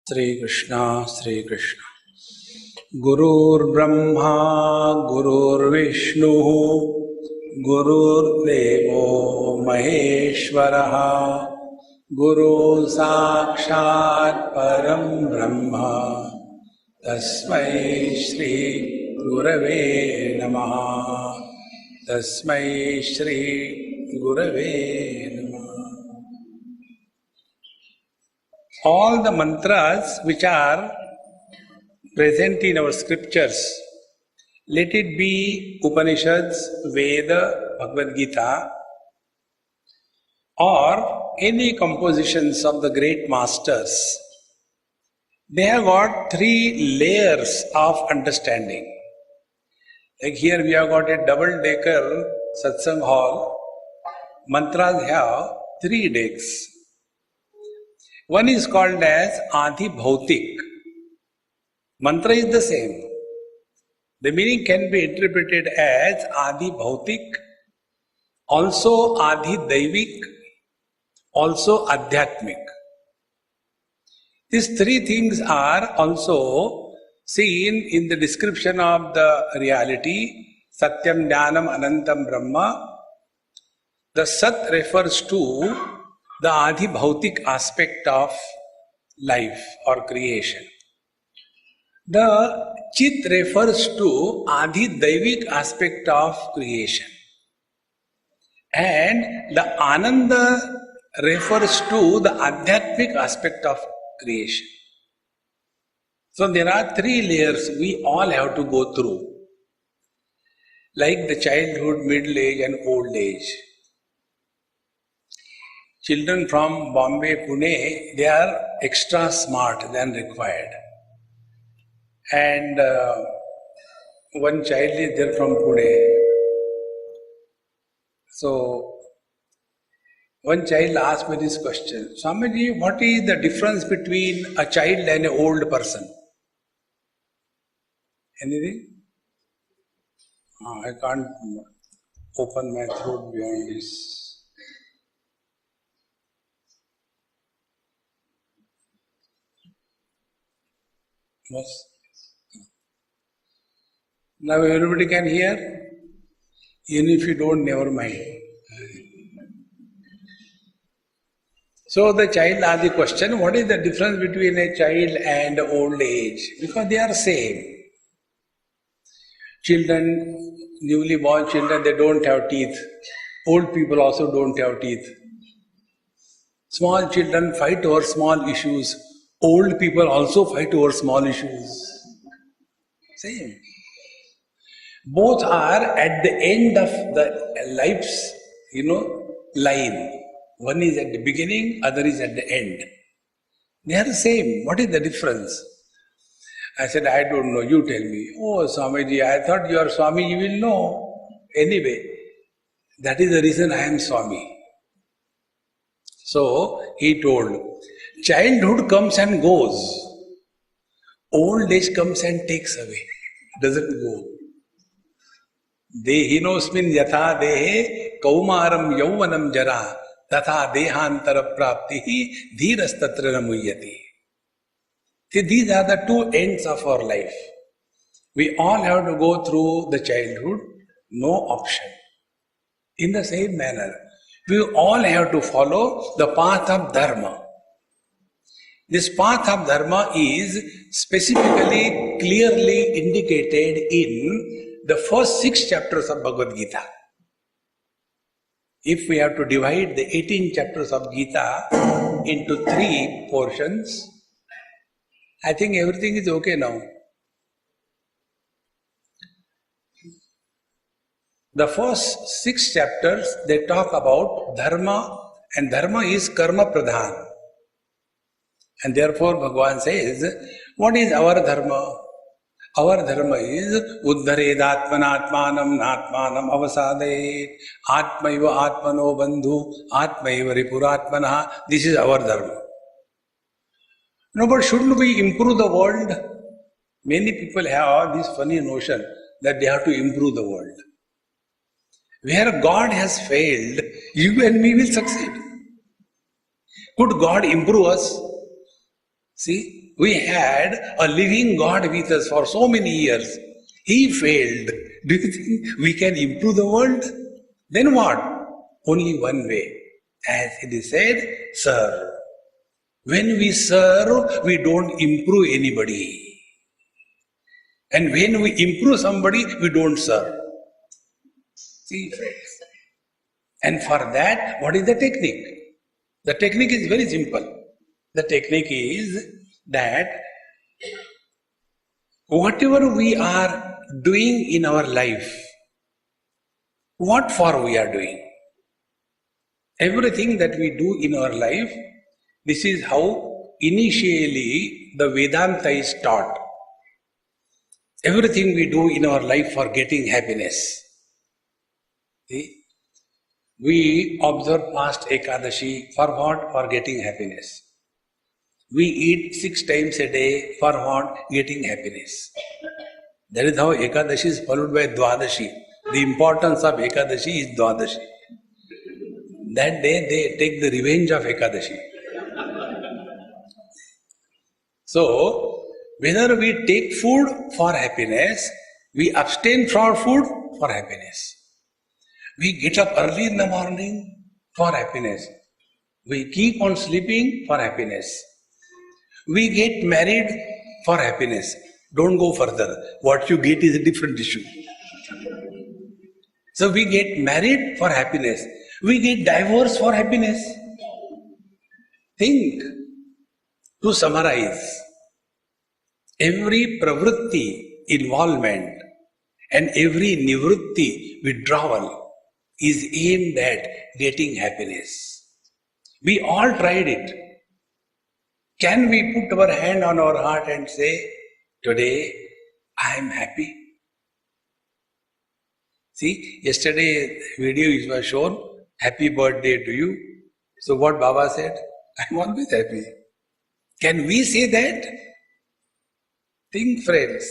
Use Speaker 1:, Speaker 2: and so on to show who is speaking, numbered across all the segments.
Speaker 1: श्री कृष्ण गुरुर्ब्रह्मा गुरुर्विष्णु गुरुर्देवो महेश्वरः गुरु साक्षात् परं ब्रह्म तस्मै श्री गुरवे नमः। तस्मै श्री गुरवे नमः। All the mantras which are present in our scriptures, let it be Upanishads, Veda, Bhagavad Gita, or any compositions of the great masters, they have got three layers of understanding. Like here we have got a double-decker satsang hall. Mantras have three decks. One is called as Adi Bhautik. Mantra is the same. The meaning can be interpreted as Adi Bhautik, also Adi Daivik, also Adhyatmik. These three things are also seen in the description of the reality. Satyam Jnanam Anantam Brahma. The Sat refers to the Adi Bhautik aspect of life or creation. The Chit refers to Adi Daivik aspect of creation. And the Ananda refers to the Adhyatmic aspect of creation. So there are three layers we all have to go through. Like the childhood, middle age and old age. Children from Bombay, Pune, they are extra smart than required. And one child is there from Pune. So, one child asked me this question, Swamiji, what is the difference between a child and an old person? Anything? I can't open my throat behind this. Yes. Now everybody can hear? Even if you don't, never mind. So the child asked the question, what is the difference between a child and old age? Because they are same. Children, newly born children, they don't have teeth. Old people also don't have teeth. Small children fight over small issues. Old people also fight over small issues. Same. Both are at the end of the life's, line. One is at the beginning, other is at the end. They are the same. What is the difference? I said, I don't know. You tell me. Oh, Swamiji, I thought you are Swami, you will know. Anyway, that is the reason I am Swami. So, he told, childhood comes and goes. Old age comes and takes away. Doesn't go. Dehinosmin yatha dehe kaumaram yauvanam jara tatha dehantara praptihi dhirastatra namuyati. See, these are the two ends of our life. We all have to go through the childhood, no option. In the same manner, we all have to follow the path of dharma. This path of dharma is specifically, clearly indicated in the first 6 chapters of Bhagavad Gita. If we have to divide the 18 chapters of Gita into 3 portions, I think everything is okay now. The first 6 chapters, they talk about dharma, and dharma is karma pradhan. And therefore Bhagavan says, what is our dharma? Our dharma is uddhared atmanatmanam natmanam avasadayet atmaiva atmano bandhu atmaiva ripuratmanah. This is our dharma. No, but shouldn't we improve the world? Many people have this funny notion that they have to improve the world. Where God has failed, you and me will succeed. Could God improve us? See, We had a living God with us for so many years. He failed. Do you think we can improve the world? Then what? Only one way. As it is said, serve. When we serve, we don't improve anybody. And when we improve somebody, we don't serve. See, friends. And for that, what is the technique? The technique is very simple. The technique is that whatever we are doing in our life, what for we are doing? Everything that we do in our life, this is how initially the Vedanta is taught. Everything we do in our life for getting happiness. See? We observe fast Ekadashi for what? For getting happiness. We eat 6 times a day for what? Getting happiness. That is how Ekadashi is followed by Dwadashi. The importance of Ekadashi is Dwadashi. That day they take the revenge of Ekadashi. So, whether we take food for happiness, we abstain from food for happiness. We get up early in the morning for happiness. We keep on sleeping for happiness. We get married for happiness. Don't go further. What you get is a different issue. So we get married for happiness. We get divorced for happiness. Think. To summarize, every pravritti, involvement, and every nivritti, withdrawal, is aimed at getting happiness. We all tried it. Can we put our hand on our heart and say, today I am happy? See, yesterday video was shown, happy birthday to you. So what Baba said? I am always happy. Can we say that? Think, friends.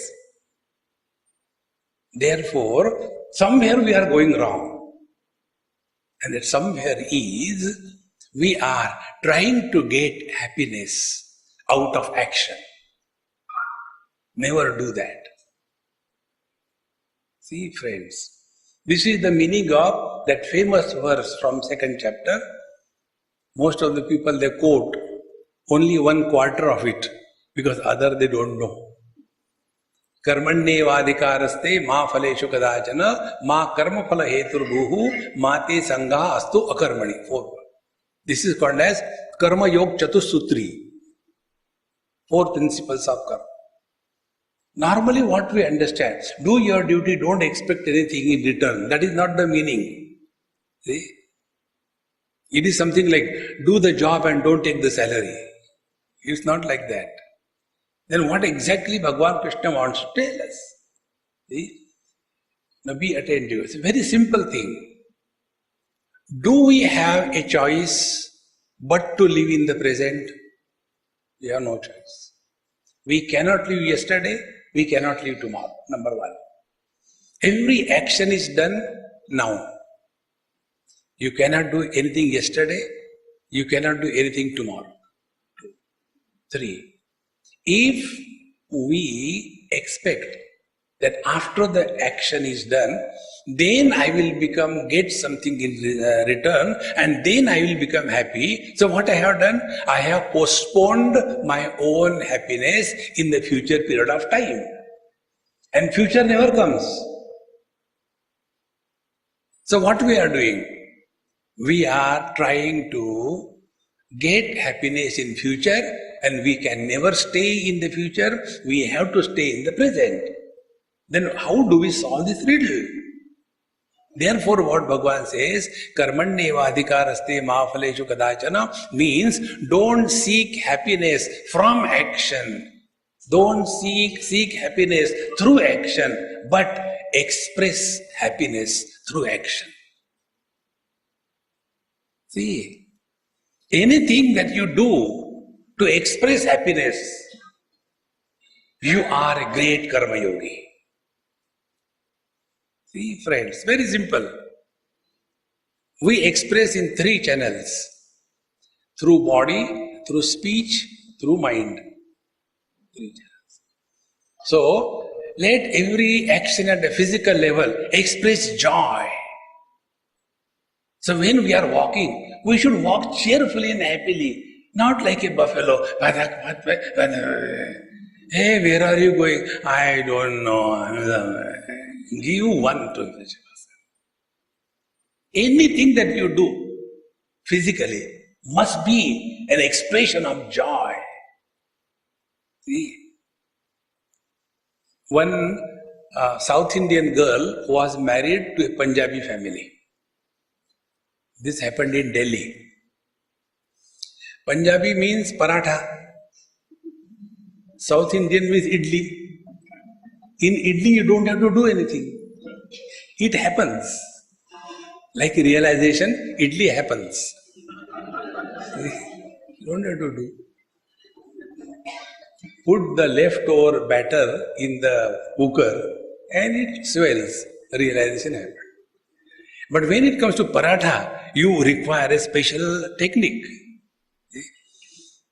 Speaker 1: Therefore, somewhere we are going wrong. And that somewhere is, we are trying to get happiness out of action. Never do that. See, friends, this is the meaning of that famous verse from 2nd chapter. Most of the people, they quote only 1/4 of it, because other they don't know. Karmanyevadhikaraste ma phaleshu kadachana ma karma phala heturbuhu ma te sangha astu akarmani. 4. This is called as Karma Yog Chatussutri. 4 principles of karma. Normally what we understand, do your duty, don't expect anything in return. That is not the meaning. See? It is something like, do the job and don't take the salary. It's not like that. Then what exactly Bhagavan Krishna wants to tell us? See? Now be attentive. It's a very simple thing. Do we have a choice but to live in the present? We have no choice. We cannot live yesterday, we cannot live tomorrow. Number 1. Every action is done now. You cannot do anything yesterday, you cannot do anything tomorrow. 2. 3. If we expect that after the action is done, then I will get something in return, and then I will become happy. So what I have done? I have postponed my own happiness in the future period of time. And future never comes. So what we are doing? We are trying to get happiness in future, and we can never stay in the future. We have to stay in the present. Then how do we solve this riddle? Therefore, what Bhagavan says, Karmanyevadhikaraste ma phaleshu kadachana, means don't seek happiness from action. Don't seek happiness through action, but express happiness through action. See, anything that you do to express happiness, you are a great karma yogi. See, friends, very simple. We express in 3 channels: through body, through speech, through mind. So, let every action at a physical level express joy. So when we are walking, we should walk cheerfully and happily, not like a buffalo. Hey, where are you going? I don't know. Give one to each person. Anything that you do physically must be an expression of joy. See? One South Indian girl was married to a Punjabi family. This happened in Delhi. Punjabi means paratha. South Indian means idli. In idli you don't have to do anything. It happens. Like realization, idli happens. You don't have to do. Put the leftover batter in the cooker and it swells. Realization happens. But when it comes to paratha, you require a special technique.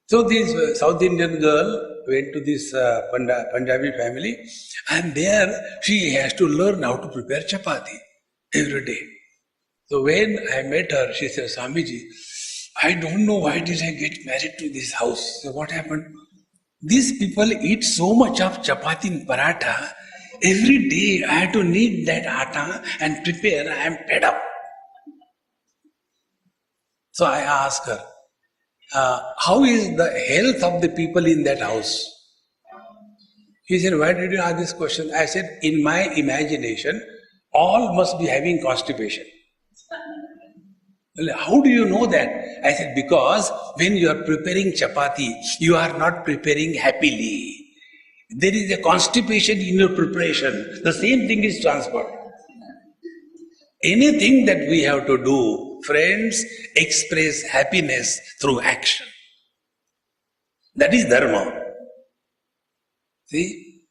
Speaker 1: So this South Indian girl went to this Punjabi family, and there she has to learn how to prepare chapati every day. So when I met her, she said, Swamiji, I don't know why did I get married to this house. So what happened? These people eat so much of chapati and paratha. Every day I have to knead that atta and prepare. I am fed up. So I asked her, how is the health of the people in that house? He said, why did you ask this question? I said, in my imagination, all must be having constipation. How do you know that? I said, because when you are preparing chapati, you are not preparing happily. There is a constipation in your preparation. The same thing is transferred. Anything that we have to do, friends, express happiness through action. That is dharma. See,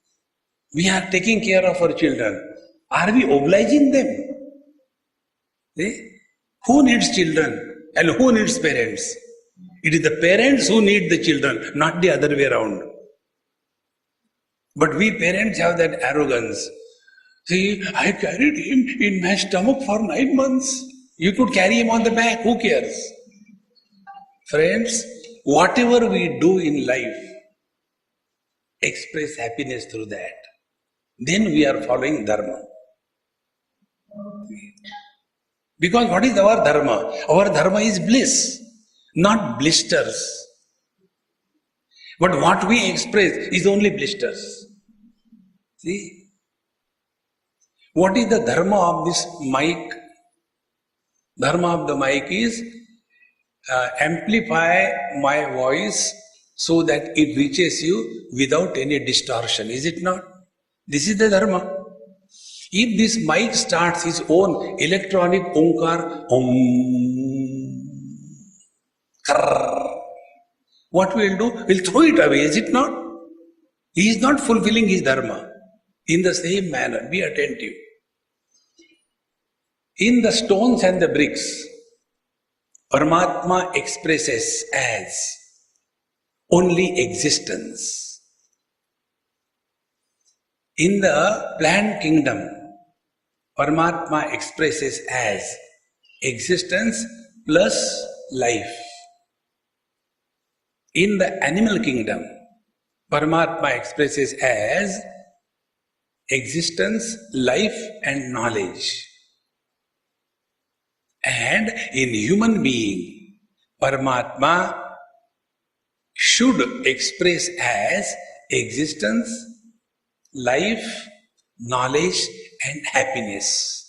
Speaker 1: we are taking care of our children. Are we obliging them? See? Who needs children and who needs parents? It is the parents who need the children, not the other way around. But we parents have that arrogance. See, I carried him in my stomach for 9 months. You could carry him on the back, who cares? Friends, whatever we do in life, express happiness through that. Then we are following dharma. Because what is our dharma? Our dharma is bliss, not blisters. But what we express is only blisters. See? What is the dharma of this mic? Dharma of the mic is amplify my voice so that it reaches you without any distortion. Is it not? This is the dharma. If this mic starts its own electronic onkar, what we'll do? We'll throw it away, is it not? He is not fulfilling his dharma. In the same manner, be attentive. In the stones and the bricks, Paramatma expresses as only existence. In the plant kingdom, Paramatma expresses as existence plus life. In the animal kingdom, Paramatma expresses as existence, life and knowledge. And in human being, Paramatma should express as existence, life, knowledge and happiness.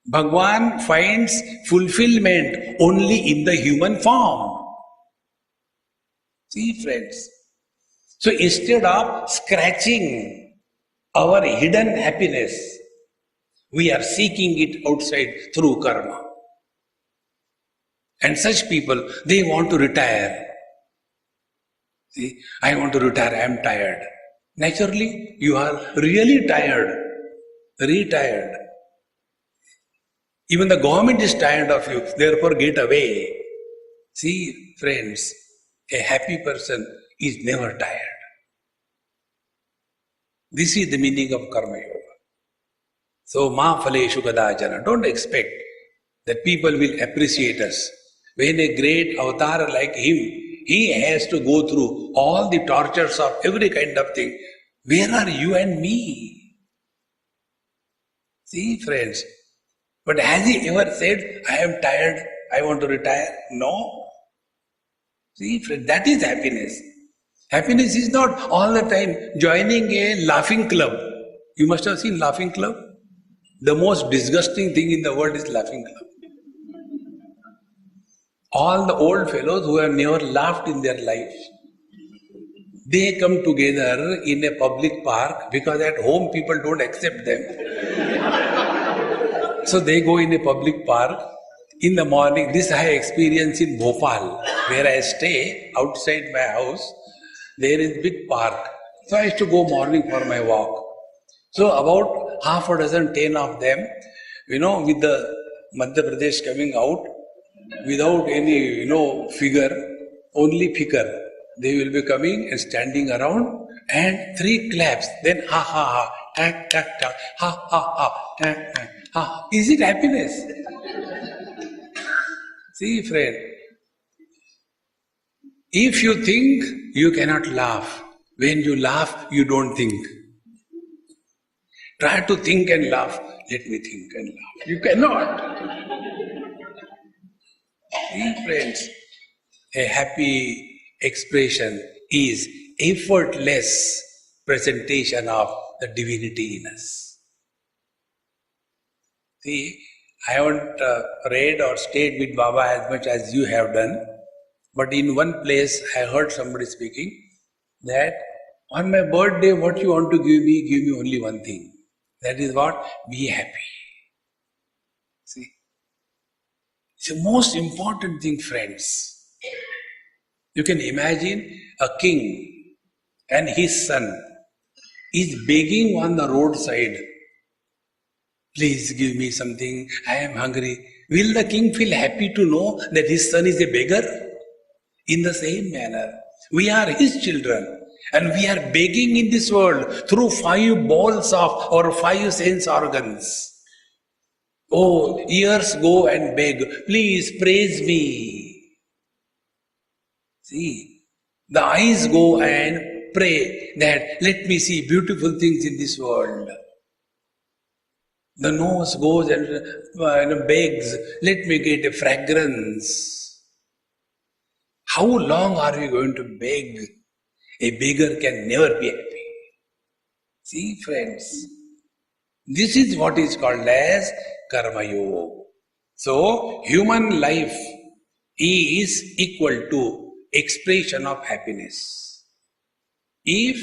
Speaker 1: Bhagwan finds fulfillment only in the human form. See, friends. So instead of scratching our hidden happiness, we are seeking it outside through karma. And such people, they want to retire. See, I want to retire, I am tired. Naturally, you are really tired, retired. Even the government is tired of you, therefore get away. See, friends, A happy person is never tired. This is the meaning of Karma Yoga. So, ma phaleshu kadachana. Don't expect that people will appreciate us. When a great avatar like him, he has to go through all the tortures of every kind of thing. Where are you and me? See, friends. But has he ever said, I am tired, I want to retire? No. See, friend, that is happiness. Happiness is not all the time joining a laughing club. You must have seen laughing club. The most disgusting thing in the world is laughing club. All the old fellows who have never laughed in their life, they come together in a public park because at home people don't accept them. So they go in a public park. In the morning, this I experienced in Bhopal, where I stay outside my house. There is big park. So I used to go morning for my walk. So about half a dozen, 10 of them, with the Madhya Pradesh coming out, without any, figure, only figure. They will be coming and standing around and 3 claps. Then ha ha ha, tak tak tak, ha ha ha, tak tak, ha. Is it happiness? See, friend, if you think, you cannot laugh. When you laugh, you don't think. Try to think and laugh. Let me think and laugh. You cannot. See, friends, a happy expression is effortless presentation of the divinity in us. See, I haven't read or stayed with Baba as much as you have done, but in one place I heard somebody speaking that on my birthday, what you want to give me only one thing. That is what? Be happy. See? It's the most important thing, friends. You can imagine a king and his son is begging on the roadside, please give me something, I am hungry. Will the king feel happy to know that his son is a beggar? In the same manner, we are his children and we are begging in this world through 5 balls of or 5 sense organs. Oh, ears go and beg, please praise me. See, the eyes go and pray that let me see beautiful things in this world. The nose goes and begs, let me get a fragrance. How long are we going to beg? A beggar can never be happy. See, friends, this is what is called as Karma Yoga. So, human life is equal to expression of happiness. If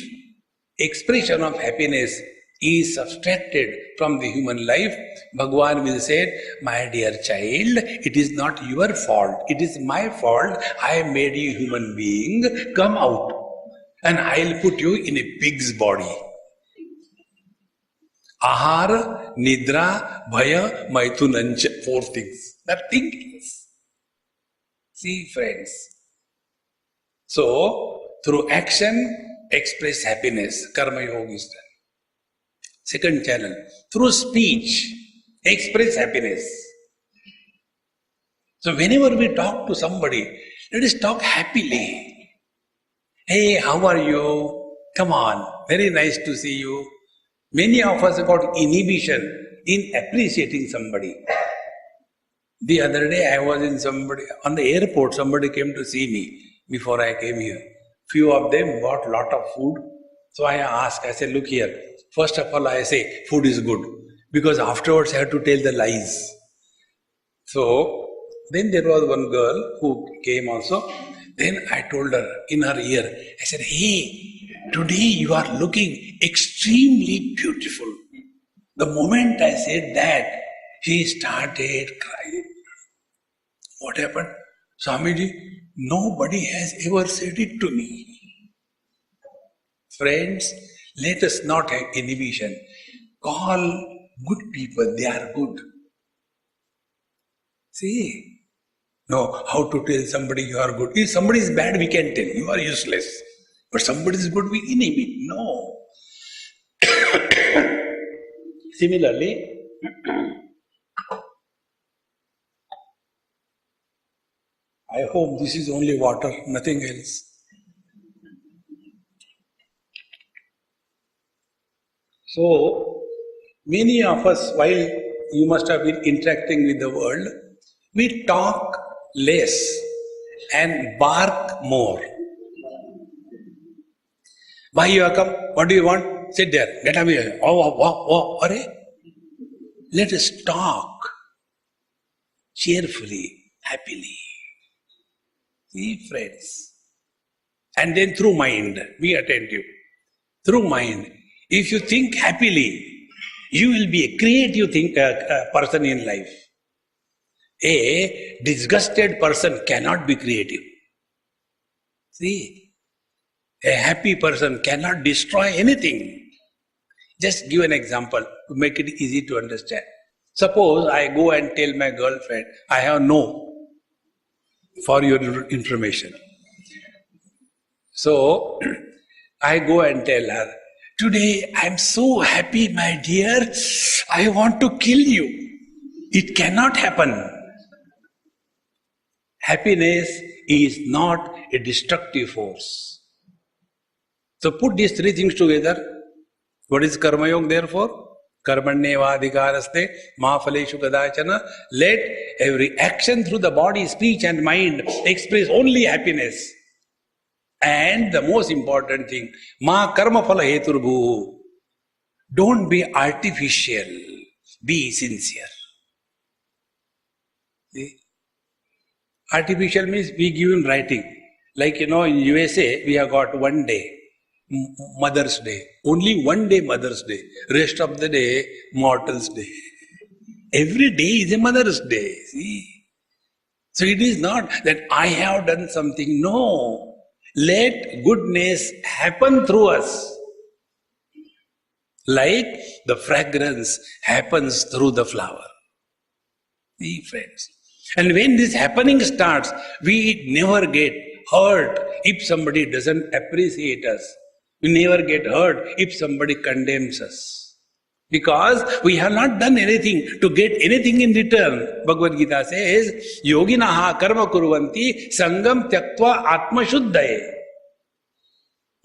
Speaker 1: expression of happiness is subtracted from the human life, Bhagavan will say, my dear child, it is not your fault, it is my fault. I made you human being, come out and I'll put you in a pig's body. Ahara, Nidra, Bhaya, Maithunancha, 4 things. Nothing else. See, friends. So, through action, express happiness. Karma Yoga is done. Second channel, through speech, express happiness. So whenever we talk to somebody, let us talk happily. Hey, how are you? Come on, very nice to see you. Many of us have got inhibition in appreciating somebody. The other day I was on the airport, somebody came to see me before I came here. Few of them bought lot of food. So I asked, I said, look here. First of all, I say, food is good. Because afterwards I have to tell the lies. So, then there was one girl who came also. Then I told her in her ear, I said, hey, today you are looking extremely beautiful. The moment I said that, she started crying. What happened? Swamiji, nobody has ever said it to me. Friends, let us not have inhibition. Call good people, they are good. See, No, how to tell somebody you are good. If somebody is bad, we can tell you are useless. But somebody is good, we inhibit. No. Similarly, I hope this is only water, nothing else. So, many of us, while you must have been interacting with the world, we talk less and bark more. Why you have come? What do you want? Sit there. Get away. Arey. Let us talk cheerfully, happily. See, friends. And then through mind, be attentive. Through mind, if you think happily, you will be a creative person in life. A disgusted person cannot be creative. See, a happy person cannot destroy anything. Just give an example to make it easy to understand. Suppose I go and tell my girlfriend, I have no, for your information. So, I go and tell her, today I am so happy, my dear, I want to kill you. It cannot happen. Happiness is not a destructive force. So put these three things together. What is Karma Yoga therefore? Karmanyeva adhikaraste ma phaleshu kadachana. Let every action through the body, speech and mind express only happiness. And the most important thing, ma karma phala heturbhu. Don't be artificial, be sincere. See? Artificial means we give in writing. Like in USA, we have got one day, Mother's Day. Only one day Mother's Day. Rest of the day, Mortal's Day. Every day is a Mother's Day. See? So it is not that I have done something. No. Let goodness happen through us. Like the fragrance happens through the flower. See, friends. And when this happening starts, we never get hurt if somebody doesn't appreciate us. We never get hurt if somebody condemns us. Because we have not done anything to get anything in return. Bhagavad Gita says, Yoginaha karma kurvanti sangam tyaktva atma shuddhaye.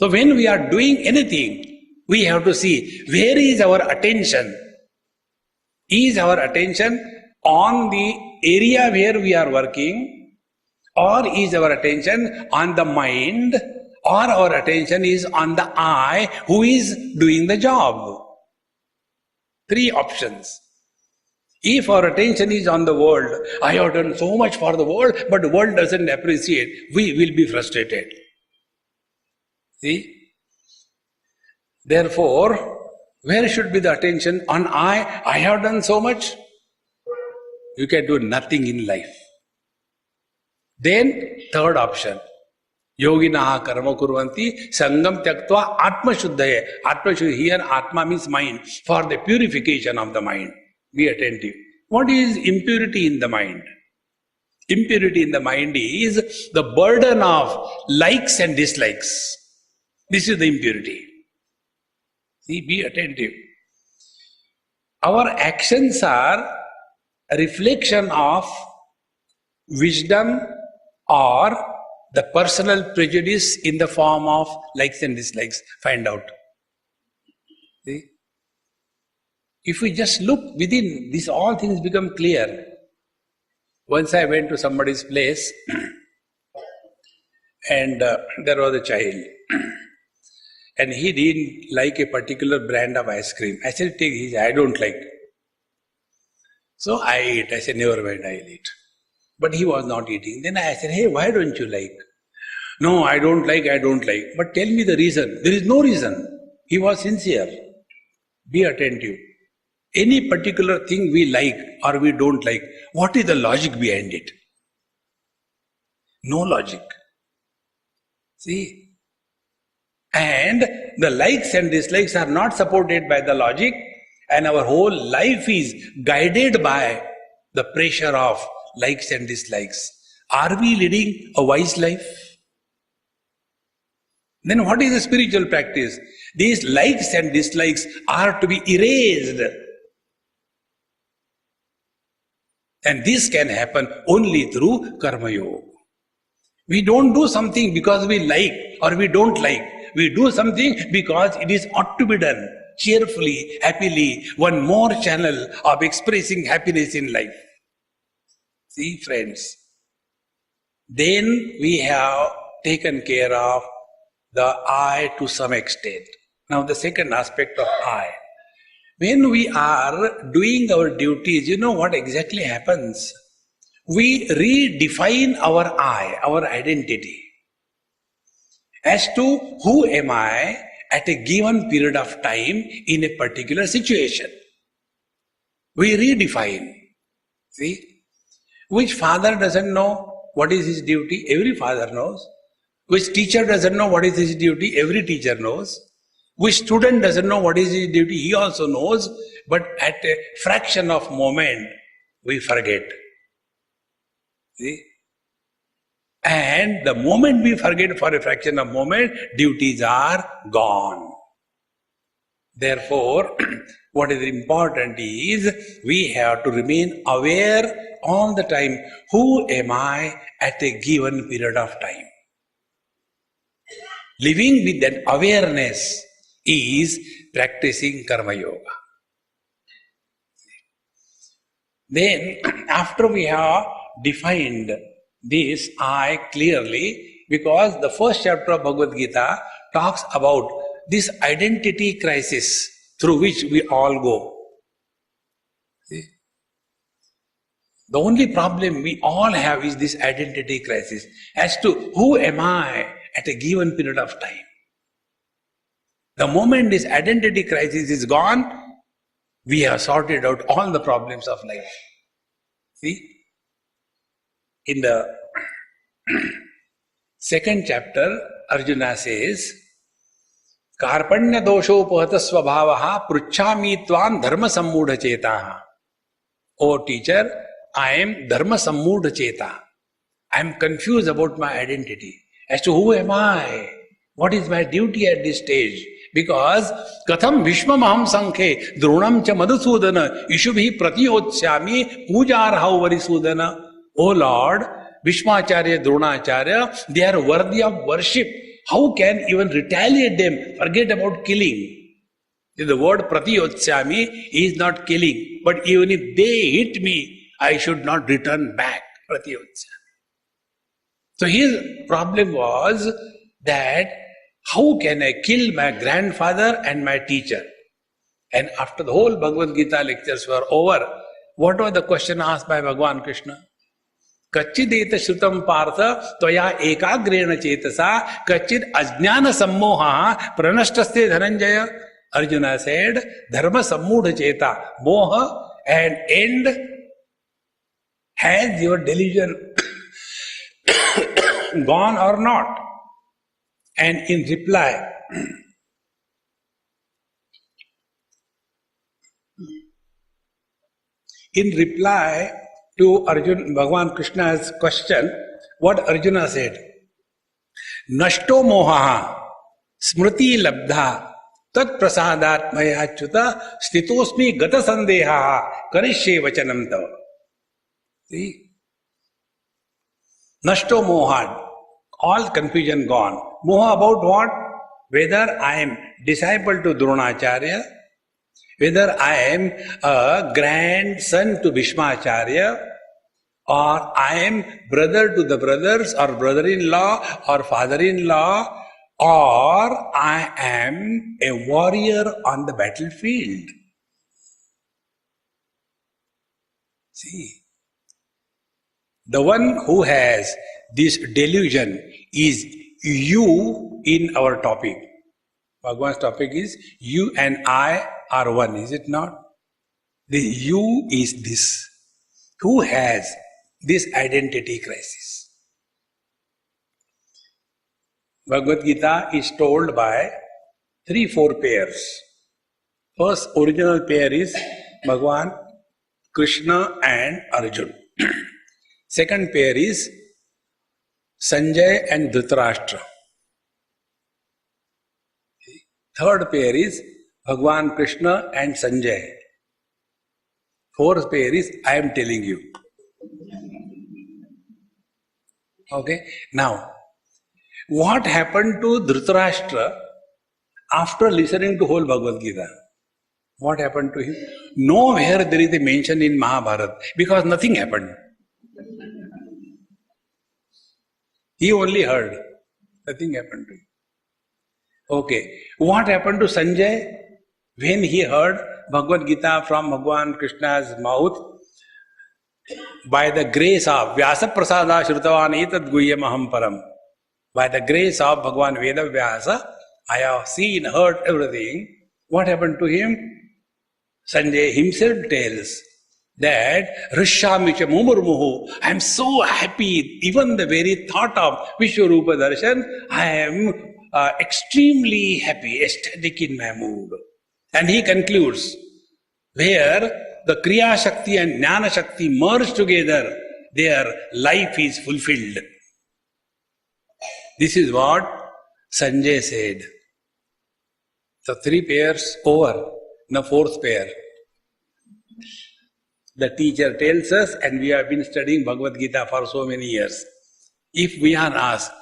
Speaker 1: So when we are doing anything, we have to see where is our attention. Is our attention on the area where we are working, or is our attention on the mind, or our attention is on the I who is doing the job? Three options. If our attention is on the world, I have done so much for the world, but the world doesn't appreciate, we will be frustrated. See? Therefore, where should be the attention? On I have done so much. You can do nothing in life. Then, third option. Yoginaha karma kurvanti sangam tyaktva atma shuddhaye. Atma shuddhaye. Here atma means mind. For the purification of the mind. Be attentive. What is impurity in the mind? Impurity in the mind is the burden of likes and dislikes. This is the impurity. See, be attentive. Our actions are a reflection of wisdom or the personal prejudice in the form of likes and dislikes. Find out. See? If we just look within, these all things become clear. Once I went to somebody's place and there was a child and he didn't like a particular brand of ice cream. I said, take his, I don't like. So I ate. I said, never mind, I'll eat. But he was not eating. Then I said, hey, why don't you like? No, I don't like. But tell me the reason. There is no reason. He was sincere. Be attentive. Any particular thing we like or we don't like, what is the logic behind it? No logic. See? And the likes and dislikes are not supported by the logic, and our whole life is guided by the pressure of likes and dislikes. Are we leading a wise life? Then what is the spiritual practice? These likes and dislikes are to be erased. And this can happen only through Karma Yoga. We don't do something because we like or we don't like. We do something because it is ought to be done cheerfully, happily, one more channel of expressing happiness in life. See, friends, then we have taken care of the I to some extent. Now the second aspect of I. When we are doing our duties, you know what exactly happens? We redefine our I, our identity, as to who am I at a given period of time in a particular situation. We redefine. See? Which father doesn't know what is his duty? Every father knows. Which teacher doesn't know what is his duty? Every teacher knows. Which student doesn't know what is his duty? He also knows. But at a fraction of moment, we forget. See? And the moment we forget for a fraction of moment, duties are gone. Therefore, what is important is we have to remain aware all the time. Who am I at a given period of time? Living with that awareness is practicing Karma Yoga. Then, after we have defined this I clearly, because the first chapter of Bhagavad Gita talks about this identity crisis through which we all go. See? The only problem we all have is this identity crisis as to who am I at a given period of time. The moment this identity crisis is gone, we have sorted out all the problems of life. See? In the second chapter, Arjuna says, Karpanya doshopahata svabhavaha pruchhami tvam dharma sammudha chetaha. Oh teacher, I am dharma sammudha cheta. I am confused about my identity. As to who am I? What is my duty at this stage? Because katham vishmamaham sankhe dronam cha madhusudana ishubhi pratiyotsyami pujarhau varisudana. O Lord, Bhishmacharya, Dronacharya, they are worthy of worship. How can even retaliate them? Forget about killing. The word pratiyotsyami is not killing. But even if they hit me, I should not return back. Pratiyotsyami. So his problem was that how can I kill my grandfather and my teacher? And after the whole Bhagavad Gita lectures were over, what was the question asked by Bhagavan Krishna? Kachideta shrutam partha tvaya ekagrena chetasa kachid ajnana sammoha pranashtaste dhananjaya. Arjuna said, dharma sammudha cheta, moha and end. Has your delusion gone or not? And in reply, to Arjuna, Bhagavan Krishna's question, what Arjuna said, Nashto moha smriti labdha tat prasadat mayachyuta stitosmi gata sandeha karishye vachanam tava. See? Nashto moha, all confusion gone. Moha about what? Whether I am disciple to Dronacharya, whether I am a grandson to Bhishmacharya, or I am brother to the brothers, or brother-in-law, or father-in-law, or I am a warrior on the battlefield. See, the one who has this delusion is you in our topic. Bhagavan's topic is you and I are one, is it not? The you is this. Who has this identity crisis? Bhagavad Gita is told by 3-4 pairs. First original pair is Bhagavan, Krishna and Arjuna. Second pair is Sanjay and Dhritarashtra. Third pair is Bhagwan Krishna and Sanjay. Fourth pair is I am telling you. Okay. Now, what happened to Dhritarashtra after listening to whole Bhagavad Gita? What happened to him? Nowhere there is a mention in Mahabharata because nothing happened. He only heard. Nothing happened to him. Okay. What happened to Sanjay? When he heard Bhagavad Gita from Bhagwan Krishna's mouth, by the grace of Vyasa Prasada Shrutavan Etad Guhyam Aham Param, by the grace of Bhagwan Veda Vyasa, I have seen, heard everything. What happened to him? Sanjay himself tells that Rishyamicha Mumurmuhu, I am so happy, even the very thought of Vishwarupa Darshan, I am extremely happy, ecstatic in my mood. And he concludes, where the Kriya Shakti and Jnana Shakti merge together, their life is fulfilled. This is what Sanjay said. So 3 pairs over, now 4th pair. The teacher tells us, and we have been studying Bhagavad Gita for so many years. If we are asked,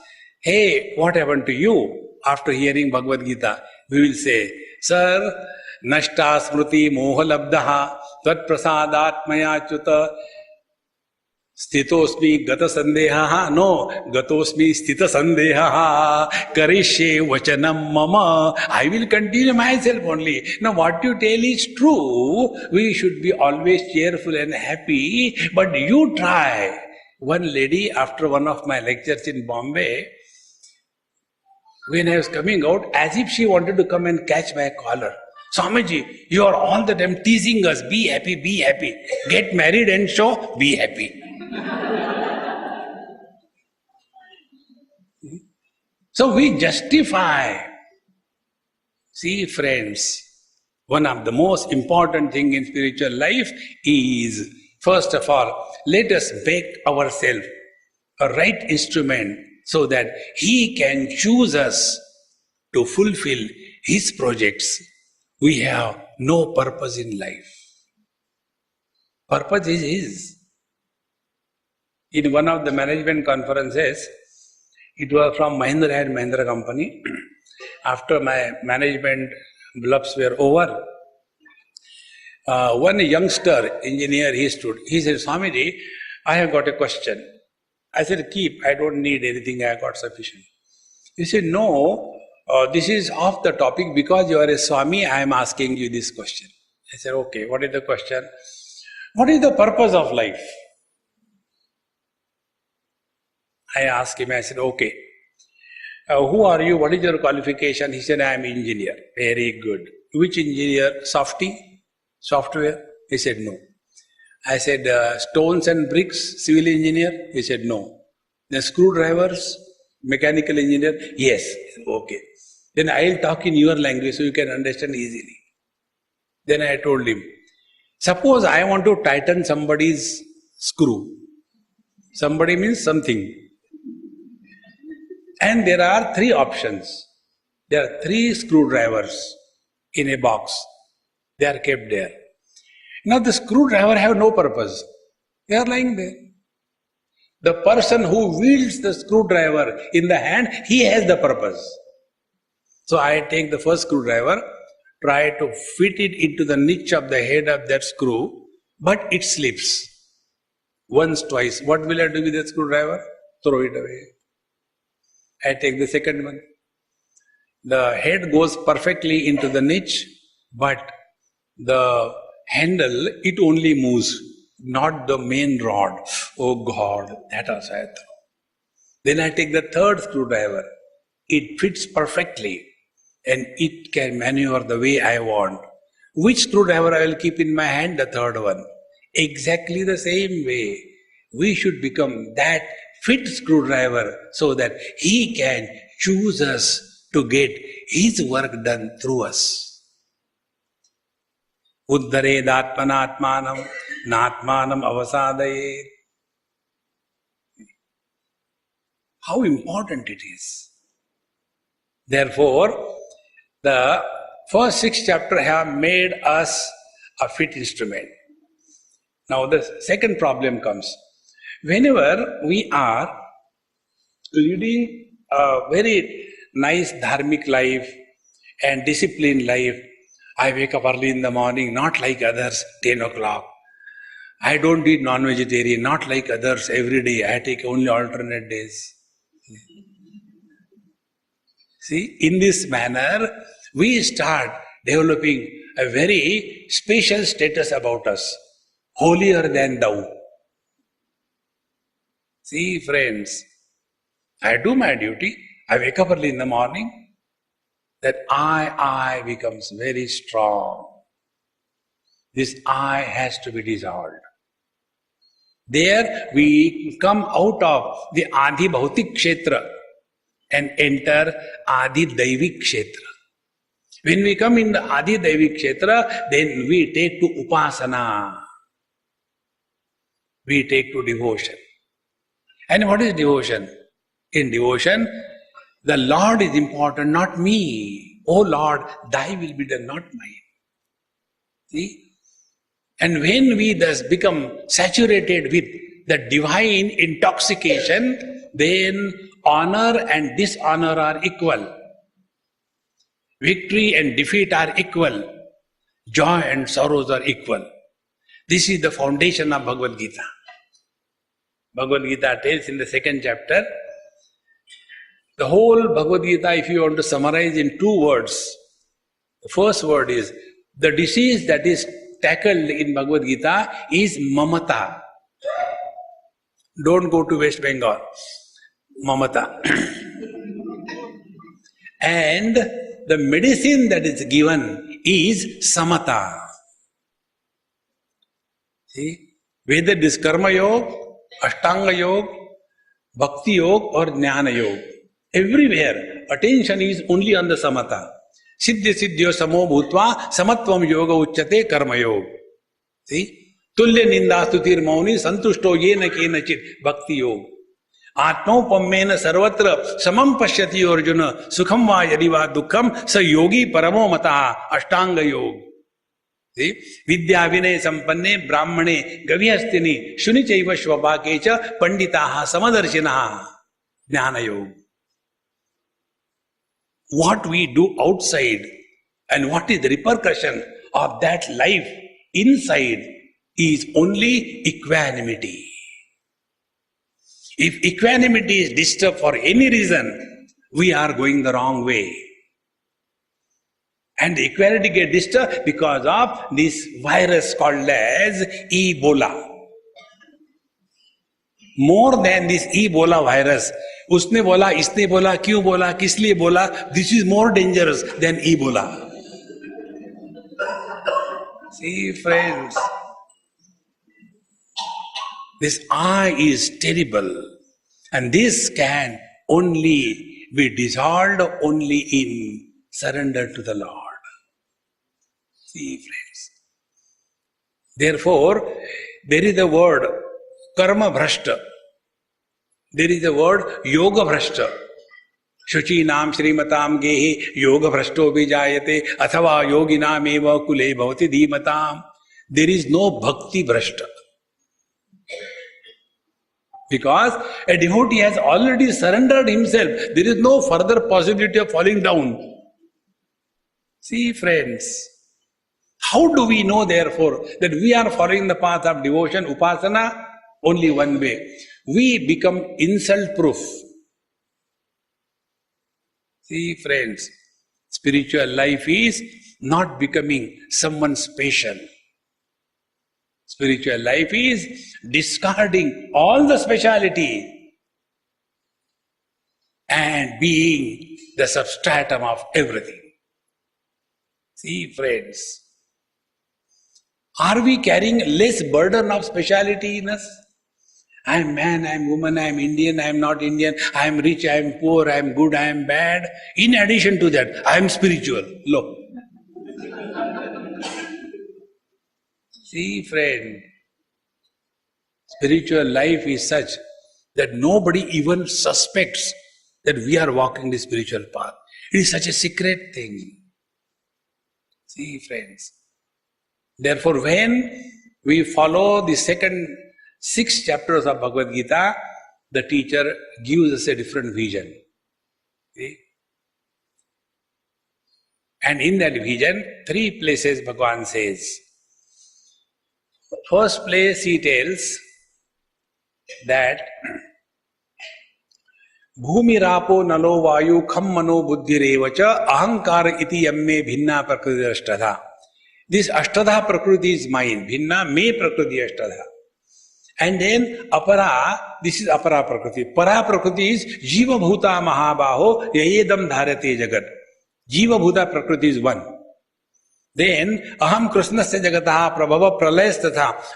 Speaker 1: hey, what happened to you after hearing Bhagavad Gita? We will say, Sir, Nashta Smriti Moha Labdaha Tvat Prasadat Chuta Stitosmi Gata Sandeha. No, Gatosmi Stita Sandeha Karishye Vachanam Mama. I will continue myself only. Now what you tell is true. We should be always cheerful and happy. But you try. One lady, after one of my lectures in Bombay, when I was coming out, as if she wanted to come and catch my collar. Swamiji, you are all the time teasing us. Be happy, be happy. Get married and show, be happy. So we justify. See, friends, one of the most important things in spiritual life is, first of all, let us make ourselves a right instrument so that He can choose us to fulfill His projects. We have no purpose in life. Purpose is His. In one of the management conferences, it was from Mahindra and Mahindra company. After my management blubs were over, one youngster engineer, he stood. He said, Swamiji, I have got a question. I said, keep, I don't need anything, I have got sufficient. He said, no, this is off the topic because you are a Swami, I am asking you this question. I said, okay, what is the question? What is the purpose of life? I asked him, I said, okay, who are you? What is your qualification? He said, I am engineer. Very good. Which engineer? Softy? Software? He said, no. I said, stones and bricks, civil engineer? He said, no. The screwdrivers, mechanical engineer? Yes. Okay. Then I'll talk in your language so you can understand easily. Then I told him, suppose I want to tighten somebody's screw. Somebody means something. And there are 3 options. There are 3 screwdrivers in a box. They are kept there. Now the screwdriver have no purpose. They are lying there. The person who wields the screwdriver in the hand, he has the purpose. So I take the first screwdriver, try to fit it into the niche of the head of that screw, but it slips. Once, twice. What will I do with the screwdriver? Throw it away. I take the second one. The head goes perfectly into the niche, but the handle, it only moves, not the main rod. Oh God, that also I throw. Then I take the third screwdriver. It fits perfectly and it can maneuver the way I want. Which screwdriver I will keep in my hand? The third one. Exactly the same way. We should become that fit screwdriver so that He can choose us to get His work done through us. Uddharedatmanatmanam natmanam avasadaye. how important it is. Therefore, the first 6 chapters have made us a fit instrument. Now the second problem comes. Whenever we are leading a very nice dharmic life and disciplined life, I wake up early in the morning, not like others, 10 o'clock. I don't eat non-vegetarian, not like others every day. I take only alternate days. See, in this manner, we start developing a very special status about us, holier than thou. See, friends, I do my duty. I wake up early in the morning. That I becomes very strong. This I has to be dissolved. There we come out of the Adi Bhautik Kshetra and enter Adi Daivik Kshetra. When we come in the Adi Daivik Kshetra, then we take to Upasana. We take to devotion. And what is devotion? In devotion, the Lord is important, not me. Oh Lord, thy will be done, not mine. See? And when we thus become saturated with the divine intoxication, then honor and dishonor are equal. Victory and defeat are equal. Joy and sorrows are equal. This is the foundation of Bhagavad Gita. Bhagavad Gita tells in the 2nd chapter, the whole Bhagavad Gita, if you want to summarize in 2 words, the first word is, the disease that is tackled in Bhagavad Gita is mamata. Don't go to West Bengal. Mamata. And the medicine that is given is samata. See, whether it is karma yoga, ashtanga yoga, bhakti yoga or jnana yoga, everywhere attention is only on the samata. Siddhi siddhyo samo bhutva samatvam yoga uchyate karma yoga. See? Tulya ninda stutir mauni santushto yena kenachit bhakti yoga. Atmaupamena sarvatra samam pashyati arjuna sukham va yadi va dukkham sa yogi paramo mataha ashtanga yoga. See? Vidya vinay sampanne brahmane gavyastini shunichaiva shvapakecha panditaha samadarshinaha jnana yoga. What we do outside and what is the repercussion of that life inside is only equanimity. If equanimity is disturbed for any reason, we are going the wrong way. And the equanimity gets disturbed because of this virus called as Ebola. More than this Ebola virus, उसने बोला, इसने बोला, क्यों बोला, किस लिए बोला, this is more dangerous than Ebola. See, friends, this I is terrible, and this can only be dissolved only in surrender to the Lord. See, friends. Therefore, there is the word karma bhrashta. There is the word yoga bhrashta. Shuchinam Srimatam Gehi Yoga Bhrashto Vijayate Athava Yoginam Eva Kule Bhavati Dhimatam. There is no bhakti bhrashta. Because a devotee has already surrendered himself. There is no further possibility of falling down. See, friends, how do we know therefore that we are following the path of devotion, upasana? Only one way. We become insult-proof. See, friends, spiritual life is not becoming someone special. Spiritual life is discarding all the speciality and being the substratum of everything. See, friends, are we carrying less burden of speciality in us? I am man, I am woman, I am Indian, I am not Indian, I am rich, I am poor, I am good, I am bad. In addition to that, I am spiritual. Look. See, friend, spiritual life is such that nobody even suspects that we are walking the spiritual path. It is such a secret thing. See, friends. Therefore, when we follow the second 6 chapters of Bhagavad Gita, the teacher gives us a different vision. See? And in that vision, 3 places Bhagavan says. First place he tells that Bhumi rapo nalo vayu kham mano buddhi revacha ahankara iti yamme bhinna prakriti ashtadha. This ashtadha prakriti is mine, bhinna me prakriti ashtadha. And then apara, this is apara prakriti. Para prakriti is jiva bhuta mahabaho yayedam dharate jagat. Jiva bhuta prakriti is one. Then aham krishnasya jagataha prabhava pralayas.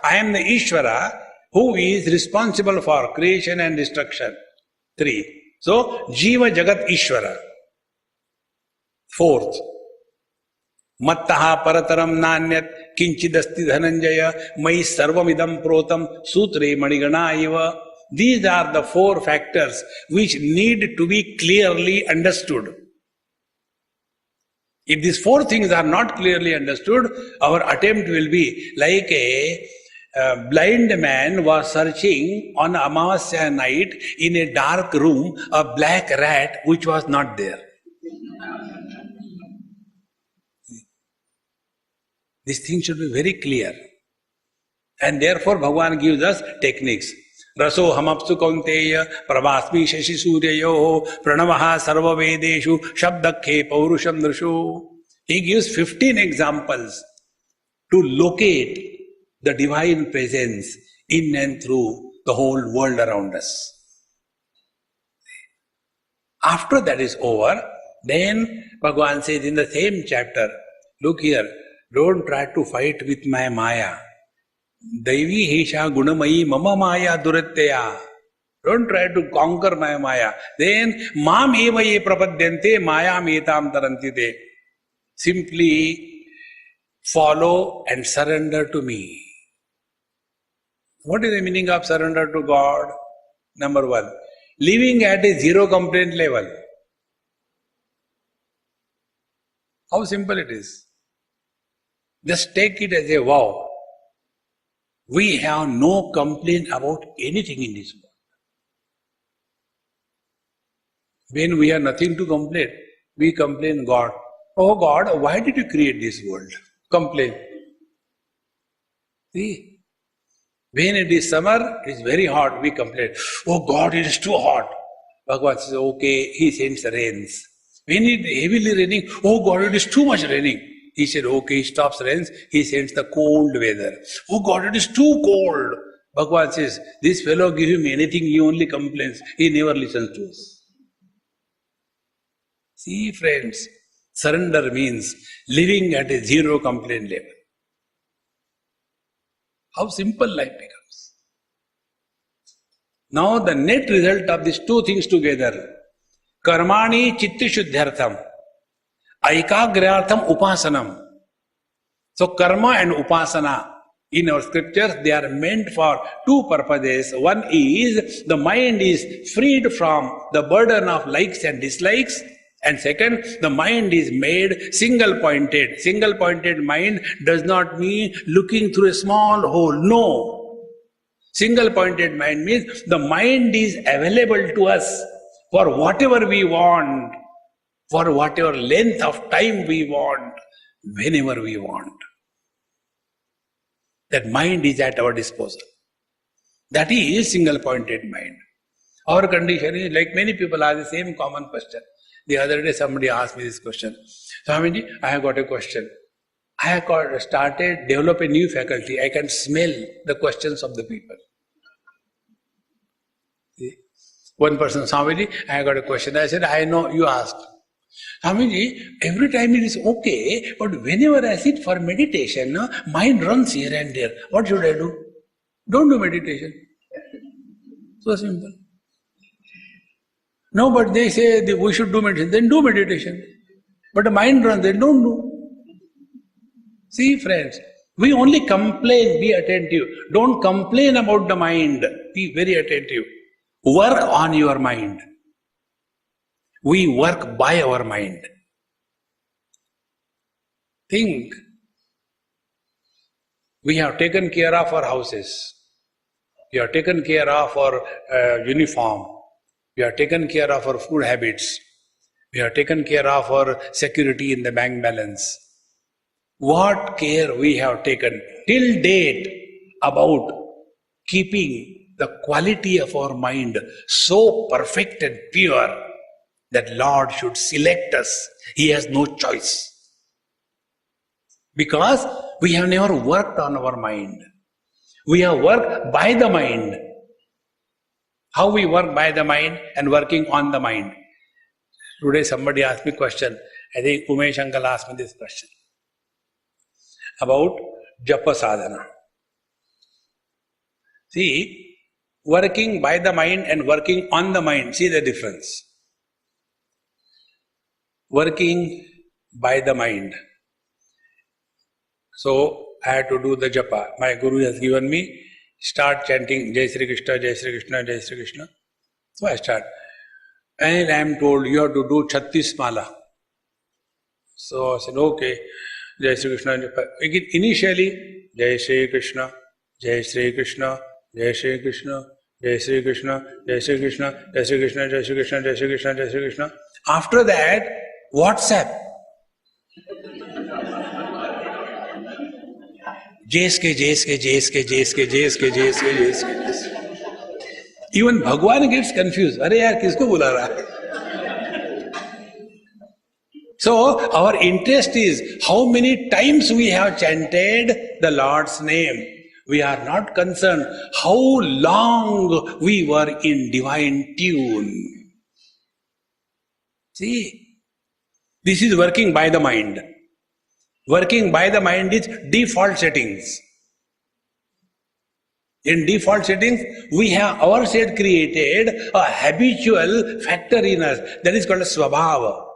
Speaker 1: I am the Ishvara who is responsible for creation and destruction. 3. So, Jiva Jagat Ishvara. 4th, Mattaha Parataram Nanyat Kinchidasti Dhananjaya Mai Sarvamidam Protam Sutre Manigana Eva. These are the 4 factors which need to be clearly understood. If these 4 things are not clearly understood, our attempt will be like a blind man was searching on Amavasya night in a dark room a black rat which was not there. This thing should be very clear. And therefore Bhagavan gives us techniques. Raso hamapsu kaunteya pravasmi shashi suryayo pranavaha sarva vedeshu shabdakhe paurusham nrishu. He gives 15 examples to locate the divine presence in and through the whole world around us. After that is over, then Bhagavan says in the same chapter, look here, don't try to fight with my Maya. Daivi hesha gunamayi mama Maya duratteya. Don't try to conquer my Maya. Then mam eva ye prapadyante Maya metam tarantite. Simply follow and surrender to me. What is the meaning of surrender to God? Number 1, living at a zero complaint level. How simple it is. Just take it as a vow. We have no complaint about anything in this world. When we have nothing to complain, we complain God. Oh God, why did you create this world? Complain. See? When it is summer, it is very hot, we complain. Oh God, it is too hot. Bhagavan says, okay, he sends rains. When it is heavily raining, oh God, it is too much raining. He said, okay, he stops rains, he sends the cold weather. Oh God, it is too cold. Bhagavan says, this fellow gives him anything, he only complains. He never listens to us. See friends, surrender means living at a zero complaint level. How simple life becomes. Now the net result of these 2 things together, karmani chitta shuddhyartham, aikagrayartham upasanam. So karma and upasana in our scriptures, they are meant for 2 purposes. One is the mind is freed from the burden of likes and dislikes. And second, the mind is made single-pointed. Single-pointed mind does not mean looking through a small hole. No. Single-pointed mind means the mind is available to us for whatever we want, for whatever length of time we want, whenever we want. That mind is at our disposal. That is single-pointed mind. Our condition is like many people ask the same common question. The other day somebody asked me this question. Swamiji, I have got a question. I have started develop a new faculty. I can smell the questions of the people. See? One person, Swamiji, I have got a question. I said, I know you asked. Swamiji, every time it is okay, but whenever I sit for meditation, mind runs here and there. What should I do? Don't do meditation. So simple. No, but they say we should do meditation, then do meditation. But the mind runs, then don't do. See friends, we only complain, be attentive. Don't complain about the mind, be very attentive. work on your mind. We work by our mind. Think. We have taken care of our houses. We have taken care of our uniform. We have taken care of our food habits. We have taken care of our security in the bank balance. What care we have taken till date about keeping the quality of our mind so perfect and pure that Lord should select us. He has no choice. Because we have never worked on our mind. We have worked by the mind. How we work by the mind and working on the mind. Today somebody asked me a question. I think Umesh uncle asked me this question. About japa sadhana. See, working by the mind and working on the mind, see the difference. Working by the mind. So, I had to do the japa. My guru has given me, start chanting Jai Sri Krishna, Jai Sri Krishna, Jai Sri Krishna. So I start. And I am told you have to do 36 mala. So I said, okay, Jai Sri Krishna. Initially, Jai Sri Krishna, Jai Sri Krishna, Jai Sri Krishna, Jai Sri Krishna, Jai Sri Krishna, Jai Sri Krishna, Jai Sri Krishna, Jai Sri Krishna, Jai Sri Krishna. After that, WhatsApp. JSK, JSK, JSK, JSK, JSK, JSK, JSK. Even Bhagwan gets confused. Arey yaar, kisko bula raha hai? So, our interest is how many times we have chanted the Lord's name. We are not concerned how long we were in divine tune. See, this is working by the mind. Working by the mind is default settings. In default settings, we have ourselves created a habitual factor in us that is called a svabhava.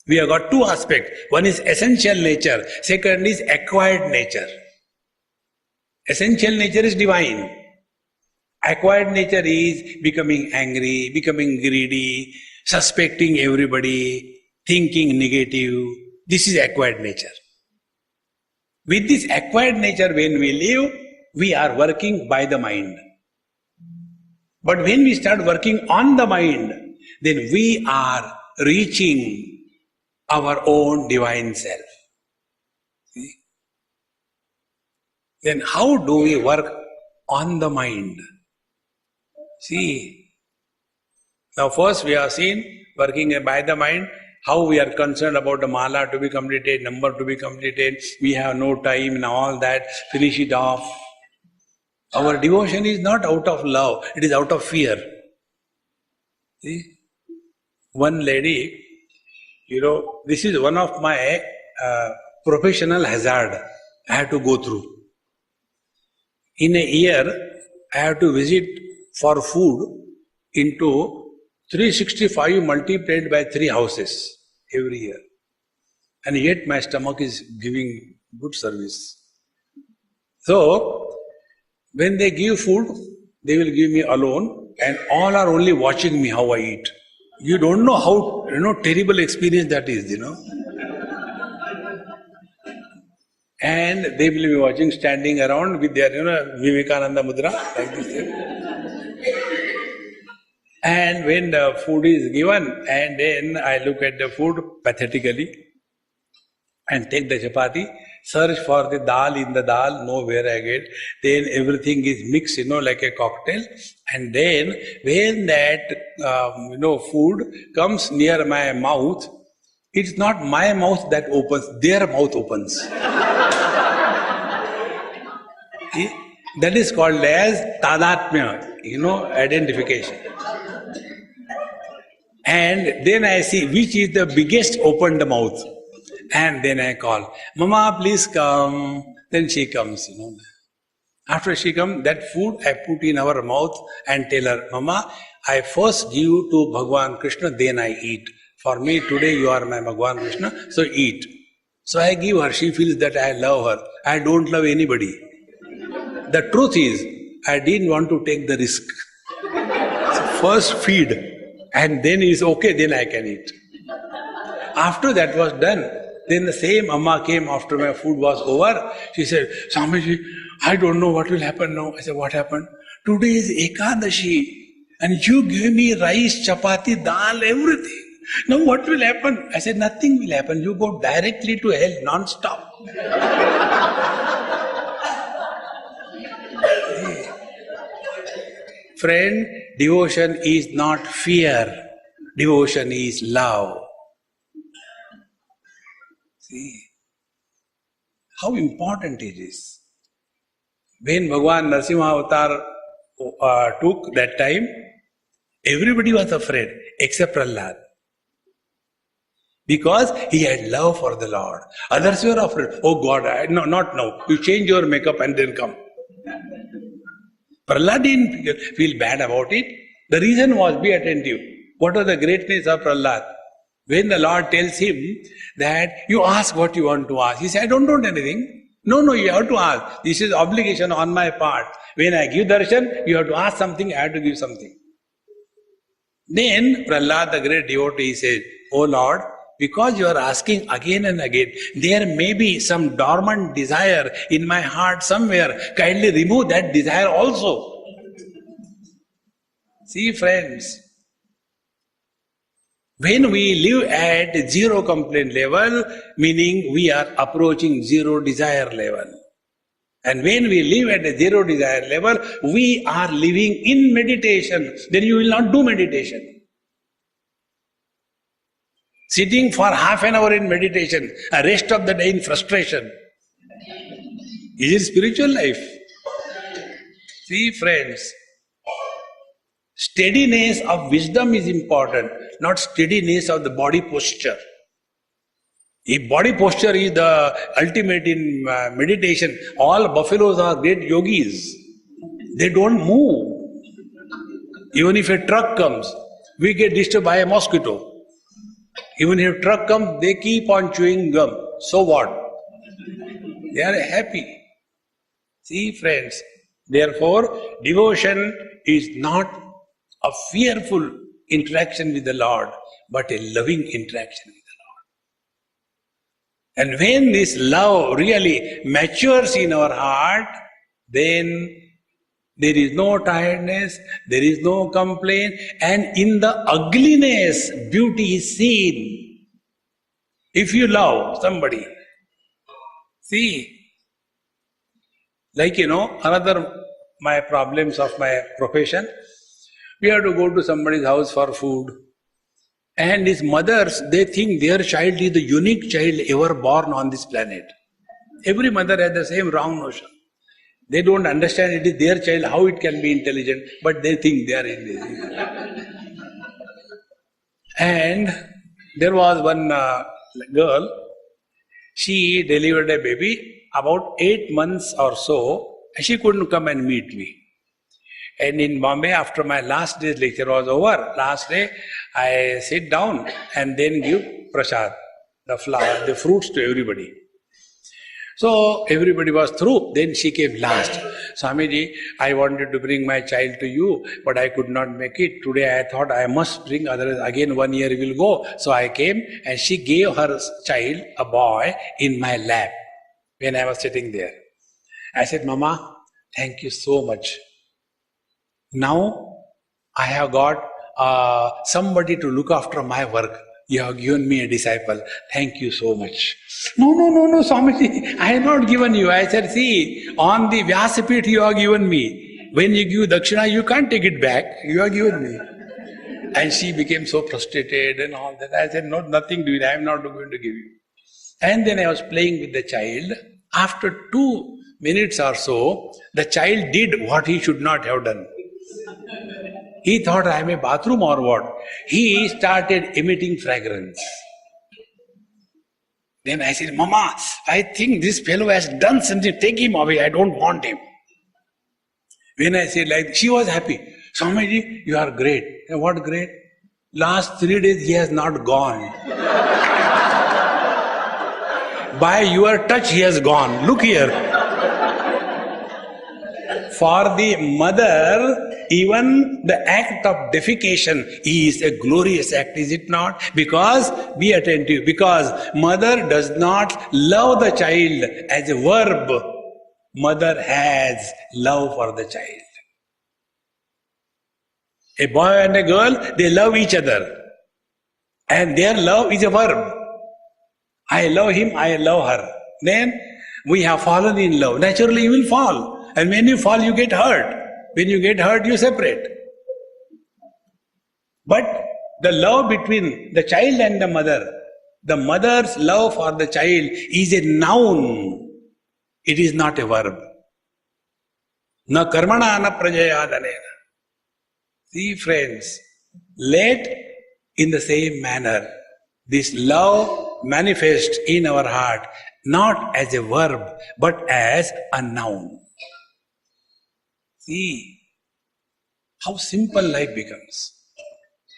Speaker 1: We have got two aspects. One is essential nature, second is acquired nature. Essential nature is divine. Acquired nature is becoming angry, becoming greedy, suspecting everybody, thinking negative. This is acquired nature. With this acquired nature, when we live, we are working by the mind. But when we start working on the mind, then we are reaching our own divine self. See? Then how do we work on the mind? See, now first we have seen working by the mind, how we are concerned about the mala to be completed, number to be completed, we have no time and all that, finish it off. Our devotion is not out of love, it is out of fear. See? One lady, this is one of my professional hazard I have to go through. In a year, I have to visit for food into 365 multiplied by 3 houses every year. And yet my stomach is giving good service. So, when they give food, they will give me alone and all are only watching me how I eat. You don't know how, terrible experience that is, And they will be watching, standing around with their, Vivekananda Mudra, like this thing. And when the food is given, and then I look at the food pathetically and take the chapati, search for the dal in the dal, nowhere I get. Then everything is mixed, like a cocktail. And then when that, food comes near my mouth, it's not my mouth that opens, their mouth opens. That is called as tadatmya, identification. And then I see which is the biggest opened mouth. And then I call, Mama, please come. Then she comes, After she comes, that food I put in her mouth and tell her, Mama, I first give to Bhagwan Krishna, then I eat. For me, today you are my Bhagwan Krishna, so eat. So I give her, she feels that I love her. I don't love anybody. The truth is, I didn't want to take the risk. first feed, and then he's okay, then I can eat. After that was done, then the same Amma came after my food was over. She said, Swamiji, I don't know what will happen now. I said, what happened? Today is Ekadashi, and you gave me rice, chapati, dal, everything. Now what will happen? I said, nothing will happen. You go directly to hell, non-stop. Friend, devotion is not fear. Devotion is love. See how important it is. When Bhagavan Narasimha Avatar took that time, everybody was afraid except Prahlad. Because he had love for the Lord. Others were afraid. Oh God, no, not now. You change your makeup and then come. Prahlad didn't feel bad about it. The reason was, be attentive. What was the greatness of Prahlad? When the Lord tells him that you ask what you want to ask, he said, I don't want anything. No, you have to ask. This is obligation on my part. When I give darshan, you have to ask something, I have to give something. Then Prahlad, the great devotee, said, Oh Lord, because you are asking again and again, there may be some dormant desire in my heart somewhere. Kindly remove that desire also. See, friends, when we live at zero complaint level, meaning we are approaching zero desire level. And when we live at a zero desire level, we are living in meditation. Then you will not do meditation. Sitting for half an hour in meditation, a rest of the day in frustration. Is it spiritual life? See, friends, steadiness of wisdom is important, not steadiness of the body posture. If body posture is the ultimate in meditation, all buffaloes are great yogis. They don't move. Even if a truck comes, we get disturbed by a mosquito. Even if a truck comes, they keep on chewing gum. So what? They are happy. See, friends, therefore, devotion is not a fearful interaction with the Lord, but a loving interaction with the Lord. And when this love really matures in our heart, then there is no tiredness, there is no complaint, and in the ugliness, beauty is seen. If you love somebody, see, like another my problems of my profession, we have to go to somebody's house for food. And his mothers, they think their child is the unique child ever born on this planet. Every mother has the same wrong notion. They don't understand it is their child, how it can be intelligent, but they think they are intelligent. And there was one girl, she delivered a baby about 8 months or so, and she couldn't come and meet me. And in Bombay, after my last day's lecture was over, last day, I sit down and then give prasad, the fruits to everybody. So everybody was through. Then she came last. Swamiji, I wanted to bring my child to you, but I could not make it. Today I thought I must bring, otherwise again 1 year will go. So I came and she gave her child, a boy, in my lap when I was sitting there. I said, Mama, thank you so much. Now I have got somebody to look after my work. You have given me a disciple. Thank you so much. No, Swamiji, I have not given you. I said, see, on the Vyasapit you have given me. When you give Dakshina, you can't take it back. You have given me. And she became so frustrated and all that. I said, no, nothing to it. I am not going to give you. And then I was playing with the child. After 2 minutes or so, the child did what he should not have done. He thought I am a bathroom or what. He started emitting fragrance. Then I said, Mama, I think this fellow has done something. Take him away. I don't want him. When I said like, she was happy. Swamiji, you are great. What great? Last 3 days he has not gone. By your touch he has gone. Look here. For the mother, even the act of defecation is a glorious act, is it not? Because, be attentive, because mother does not love the child as a verb. Mother has love for the child. A boy and a girl, they love each other. And their love is a verb. I love him, I love her. Then we have fallen in love. Naturally you will fall. And when you fall, you get hurt. When you get hurt, you separate. But the love between the child and the mother's love for the child is a noun. It is not a verb. Na karmana na prajayadanena. See friends, let in the same manner this love manifest in our heart, not as a verb, but as a noun. See how simple life becomes.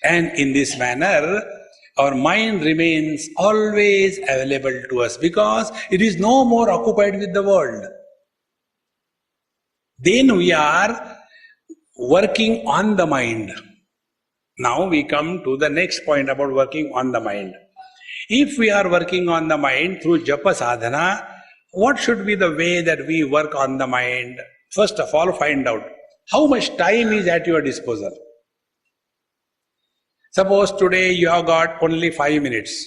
Speaker 1: And in this manner, our mind remains always available to us because it is no more occupied with the world. Then we are working on the mind. Now we come to the next point about working on the mind. If we are working on the mind through japa sadhana, what should be the way that we work on the mind? First of all, find out how much time is at your disposal. Suppose today you have got only 5 minutes.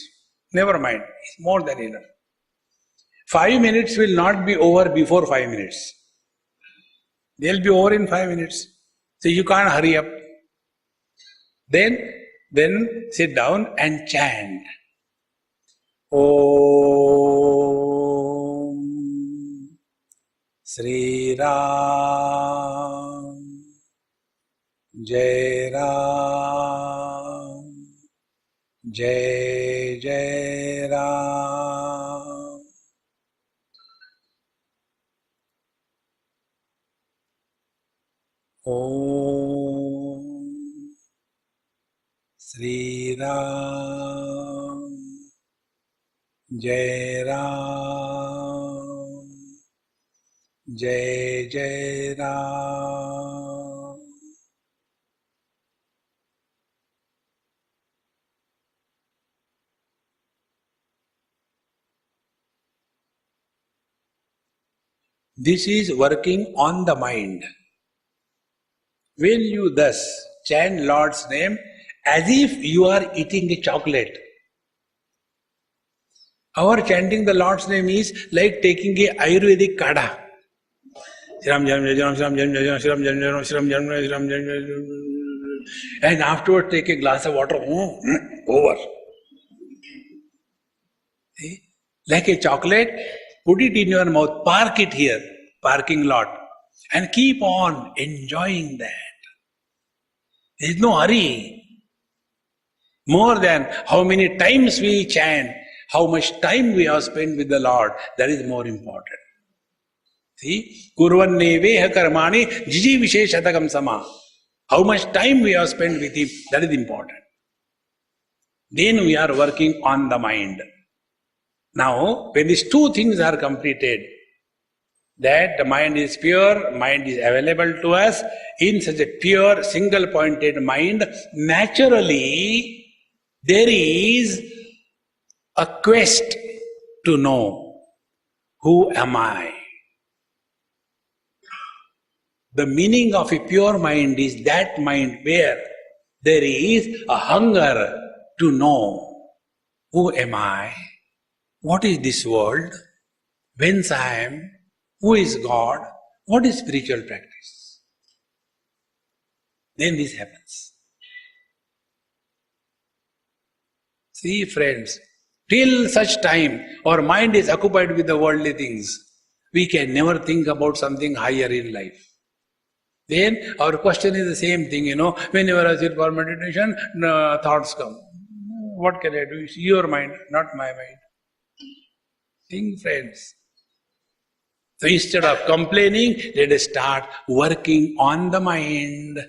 Speaker 1: Never mind, it's more than enough. 5 minutes will not be over before 5 minutes. They'll be over in 5 minutes. So you can't hurry up. Then sit down and chant. Om Sri Ram Jai Ram Jai Jai Ram. Om Sri Ram Jai Ram Jai Jai Ram. This is working on the mind. When you thus chant Lord's name as if you are eating a chocolate. Our chanting the Lord's name is like taking a Ayurvedic kada. And afterwards take a glass of water. Over. See? Like a chocolate, put it in your mouth, park it here, parking lot, and keep on enjoying that. There is no hurry. More than how many times we chant, how much time we have spent with the Lord, that is more important. See? Kurvanne veha karmani jiji visheshatakam sama. How much time we have spent with Him, that is important. Then we are working on the mind. Now, when these two things are completed, that the mind is pure, mind is available to us, in such a pure, single-pointed mind, naturally, there is a quest to know, who am I? The meaning of a pure mind is that mind where there is a hunger to know, who am I? What is this world? Whence I am? Who is God? What is spiritual practice? Then this happens. See, friends, till such time our mind is occupied with the worldly things, we can never think about something higher in life. Then our question is the same thing, whenever I sit for meditation, thoughts come. What can I do? It's your mind, not my mind. Think, friends. So instead of complaining, let us start working on the mind.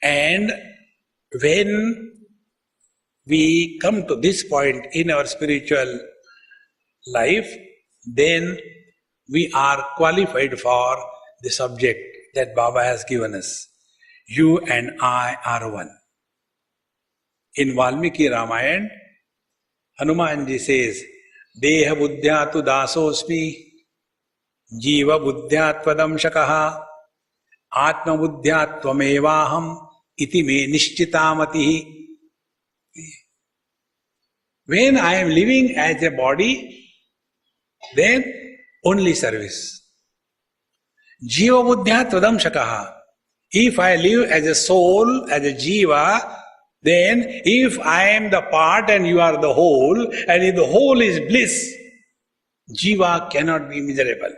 Speaker 1: And when we come to this point in our spiritual life, then we are qualified for the subject that Baba has given us. You and I are one. In Valmiki Ramayana, Hanumanji says, Deha buddhyatu dasosmi, Jiva buddhyatvam shakaha, Atma buddhyatvamevaham, iti me nishchitamatihi. When I am living as a body, then only service. Jiva buddhyatvadam shakaha. If I live as a soul, as a jiva, then if I am the part and you are the whole, and if the whole is bliss, jiva cannot be miserable.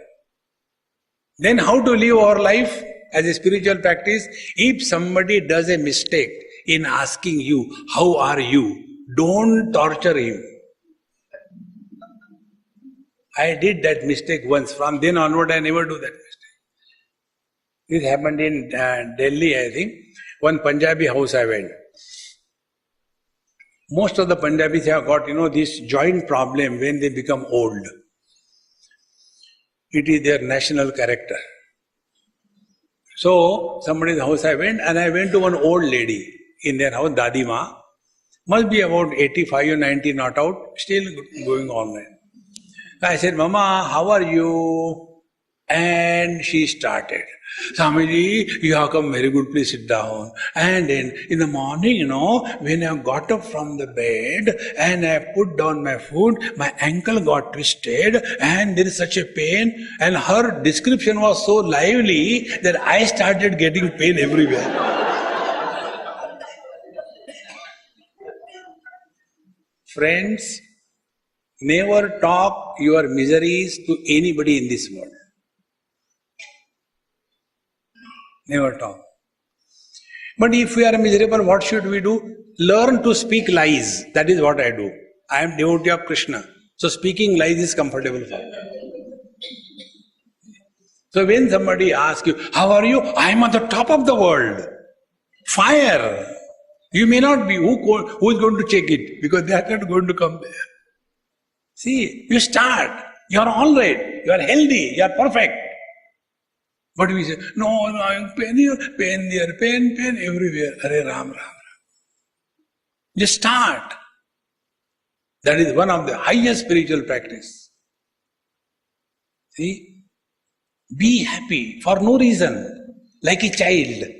Speaker 1: Then how to live our life as a spiritual practice? If somebody does a mistake in asking you, how are you? Don't torture him. I did that mistake once. From then onward, I never do that mistake. This happened in Delhi, I think. One Punjabi house I went. Most of the Punjabis have got, this joint problem when they become old. It is their national character. So, somebody's house I went, and I went to one old lady in their house, Dadi Ma. Must be about 85 or 90, not out, still going on. I said, Mama, how are you? And she started. Swamiji, you have come very good, please sit down. And then in the morning, when I got up from the bed and I put down my food, my ankle got twisted and there is such a pain. And her description was so lively that I started getting pain everywhere. Friends, never talk your miseries to anybody in this world. Never talk. But if we are miserable, what should we do? Learn to speak lies. That is what I do. I am devotee of Krishna. So speaking lies is comfortable for me. So when somebody asks you, how are you? I am on the top of the world. Fire. You may not be. Who is going to check it? Because they are not going to come there. See, you start. You are all right. You are healthy. You are perfect. But we say, no, I'm pain here, pain there, pain everywhere. Hare Ram, Ram, Ram. Just start. That is one of the highest spiritual practice. See? Be happy for no reason, like a child.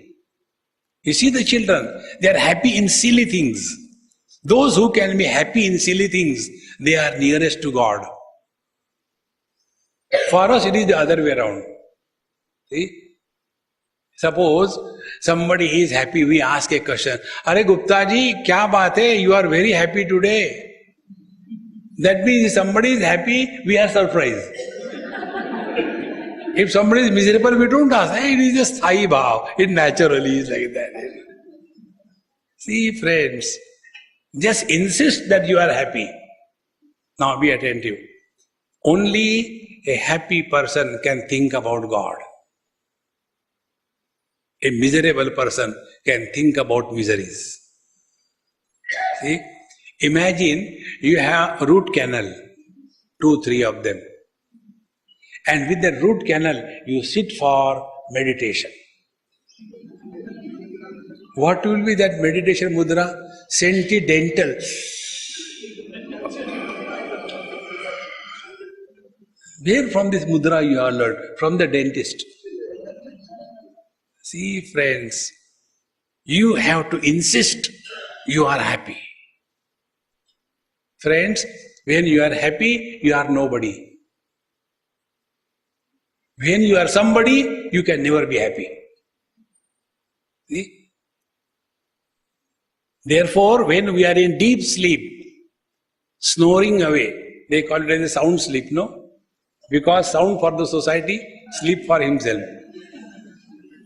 Speaker 1: You see the children, they are happy in silly things. Those who can be happy in silly things, they are nearest to God. For us, it is the other way around. See? Suppose somebody is happy, we ask a question. Are Gupta ji, kya baat hai? You are very happy today. That means if somebody is happy, we are surprised. If somebody is miserable, we don't ask. Hey, it is just Sai Bhav. It naturally is like that. See, friends, just insist that you are happy. Now be attentive. Only a happy person can think about God. A miserable person can think about miseries. See? Imagine you have a root canal, 2, 3 of them. And with the root canal, you sit for meditation. What will be that meditation mudra? Sentidental. Where from this mudra you have learned? From the dentist. See, friends, you have to insist you are happy. Friends, when you are happy, you are nobody. When you are somebody, you can never be happy. See? Therefore, when we are in deep sleep, snoring away, they call it as a sound sleep, no? Because sound for the society, sleep for himself.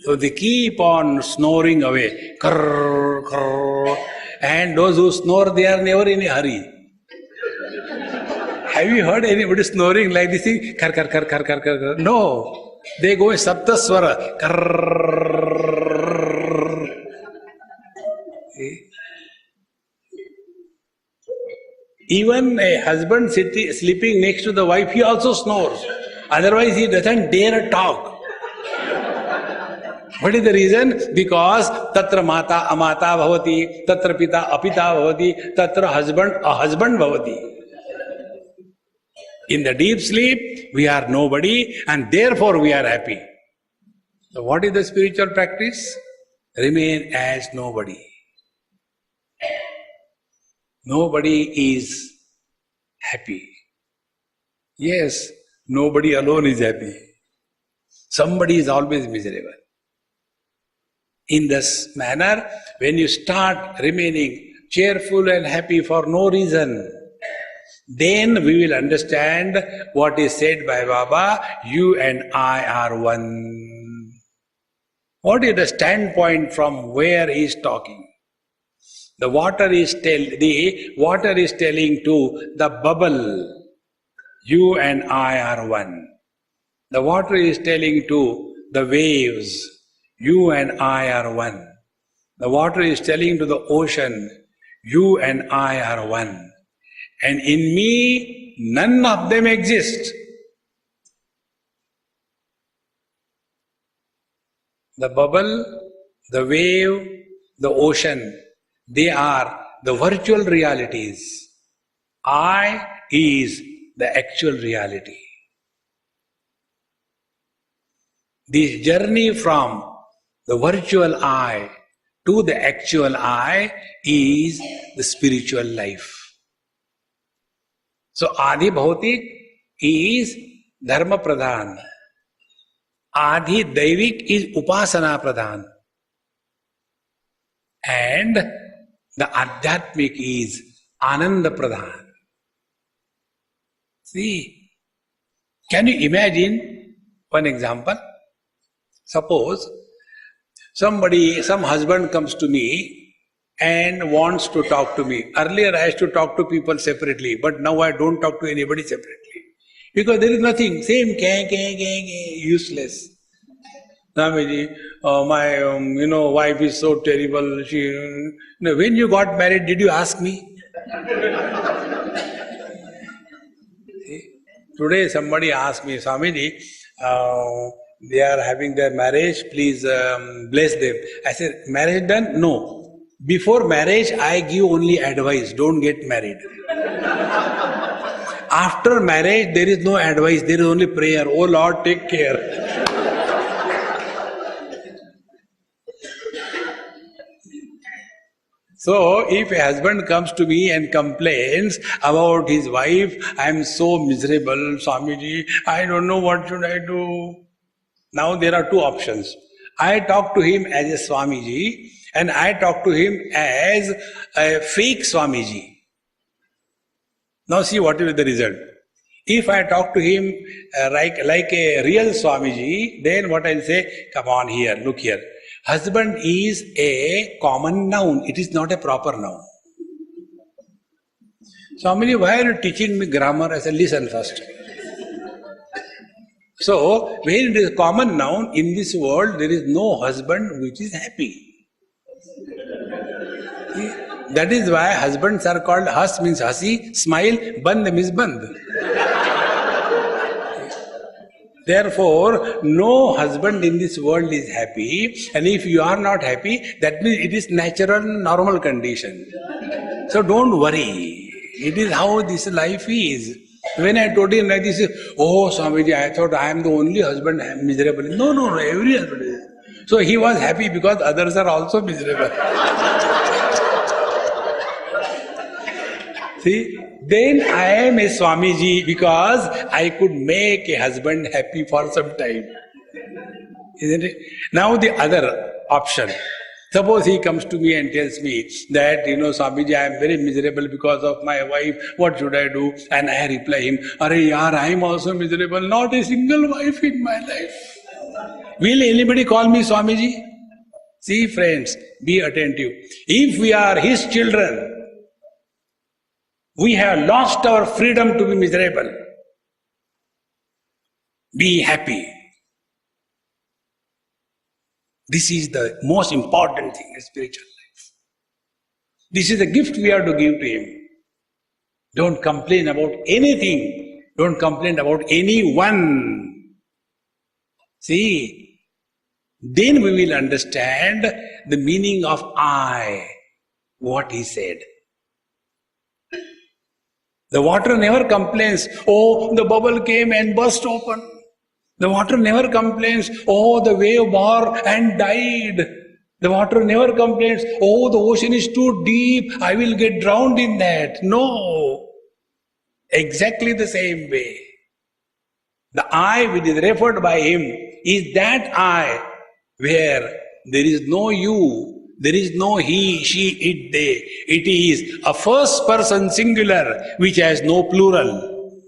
Speaker 1: So they keep on snoring away. Krrr, krrr. And those who snore, they are never in a hurry. Have you heard anybody snoring like this thing? Kar, kar, kar, kar, kar, kar. No. They go sapta swara. Krrr. Even a husband sleeping next to the wife, he also snores. Otherwise, he doesn't dare talk. What is the reason? Because tatra mata amata bhavati, tatra pita apita bhavati, tatra husband ahusband bhavati. In the deep sleep, we are nobody and therefore we are happy. So what is the spiritual practice? Remain as nobody. Nobody is happy. Yes, nobody alone is happy. Somebody is always miserable. In this manner, when you start remaining cheerful and happy for no reason, then we will understand what is said by Baba, you and I are one. What is the standpoint from where he is talking? The water is telling to the bubble, you and I are one. The water is telling to the waves, you and I are one. The water is telling to the ocean, you and I are one. And in me, none of them exist. The bubble, the wave, the ocean, they are the virtual realities. I is the actual reality. This journey from the virtual I to the actual I is the spiritual life. So Adi Bhautik is Dharma Pradhan. Adi Daivik is Upasana Pradhan. And the Adhyatmik is Ananda Pradhan. See, can you imagine one example? Suppose some husband comes to me and wants to talk to me. Earlier I used to talk to people separately, but now I don't talk to anybody separately. Because there is nothing, same useless. Swamiji, my wife is so terrible. When you got married, did you ask me? Today somebody asked me, Swamiji, they are having their marriage, please bless them. I said, marriage done? No. Before marriage, I give only advice, don't get married. After marriage, there is no advice, there is only prayer. Oh Lord, take care. So, if a husband comes to me and complains about his wife, I am so miserable, Swamiji, I don't know what should I do. Now there are two options. I talk to him as a Swamiji and I talk to him as a fake Swamiji. Now see what is the result. If I talk to him like a real Swamiji, then what I'll say, come on here, look here. Husband is a common noun, it is not a proper noun. Swamiji, why are you teaching me grammar? I said, listen first. So, when it is a common noun, in this world there is no husband which is happy. That is why husbands are called, has means hasi, smile, band means band. Therefore, no husband in this world is happy, and if you are not happy, that means it is natural, normal condition. So don't worry. It is how this life is. When I told him like this, oh Swamiji, I thought I am the only husband miserable. No, every husband is. So he was happy because others are also miserable. See, then I am a Swamiji because I could make a husband happy for some time. Isn't it? Now the other option. Suppose he comes to me and tells me that, Swamiji, I am very miserable because of my wife, what should I do? And I reply him, Arey yaar, I am also miserable, not a single wife in my life. Will anybody call me Swamiji? See friends, be attentive. If we are his children, we have lost our freedom to be miserable. Be happy. This is the most important thing in spiritual life. This is the gift we have to give to him. Don't complain about anything. Don't complain about anyone. See, then we will understand the meaning of I, what he said. The water never complains, oh, the bubble came and burst open. The water never complains, oh, the wave bore and died. The water never complains, oh, the ocean is too deep, I will get drowned in that. No. Exactly the same way. The I which is referred by him is that I where there is no you, there is no he, she, it, they. It is a first person singular which has no plural.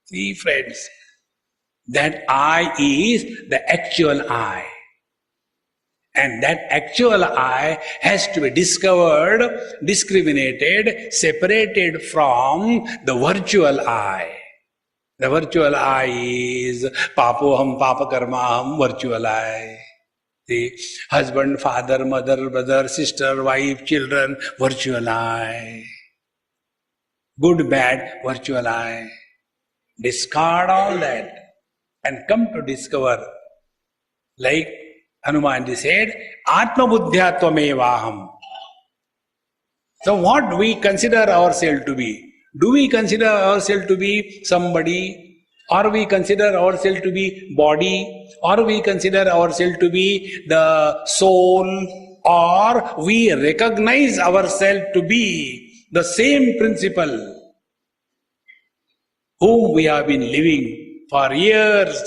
Speaker 1: See, friends, that I is the actual I. And that actual I has to be discovered, discriminated, separated from the virtual I. The virtual I is papoham, papakarmaham, virtual I. The husband, father, mother, brother, sister, wife, children, virtual I. Good, bad, virtual I. Discard all that and come to discover, like Hanumanji said, Atma Buddhya Tvamevaham. So what do we consider ourselves to be? Do we consider ourselves to be somebody? Or we consider ourselves to be body? Or we consider ourselves to be the soul? Or we recognize ourselves to be the same principle whom we have been living for years?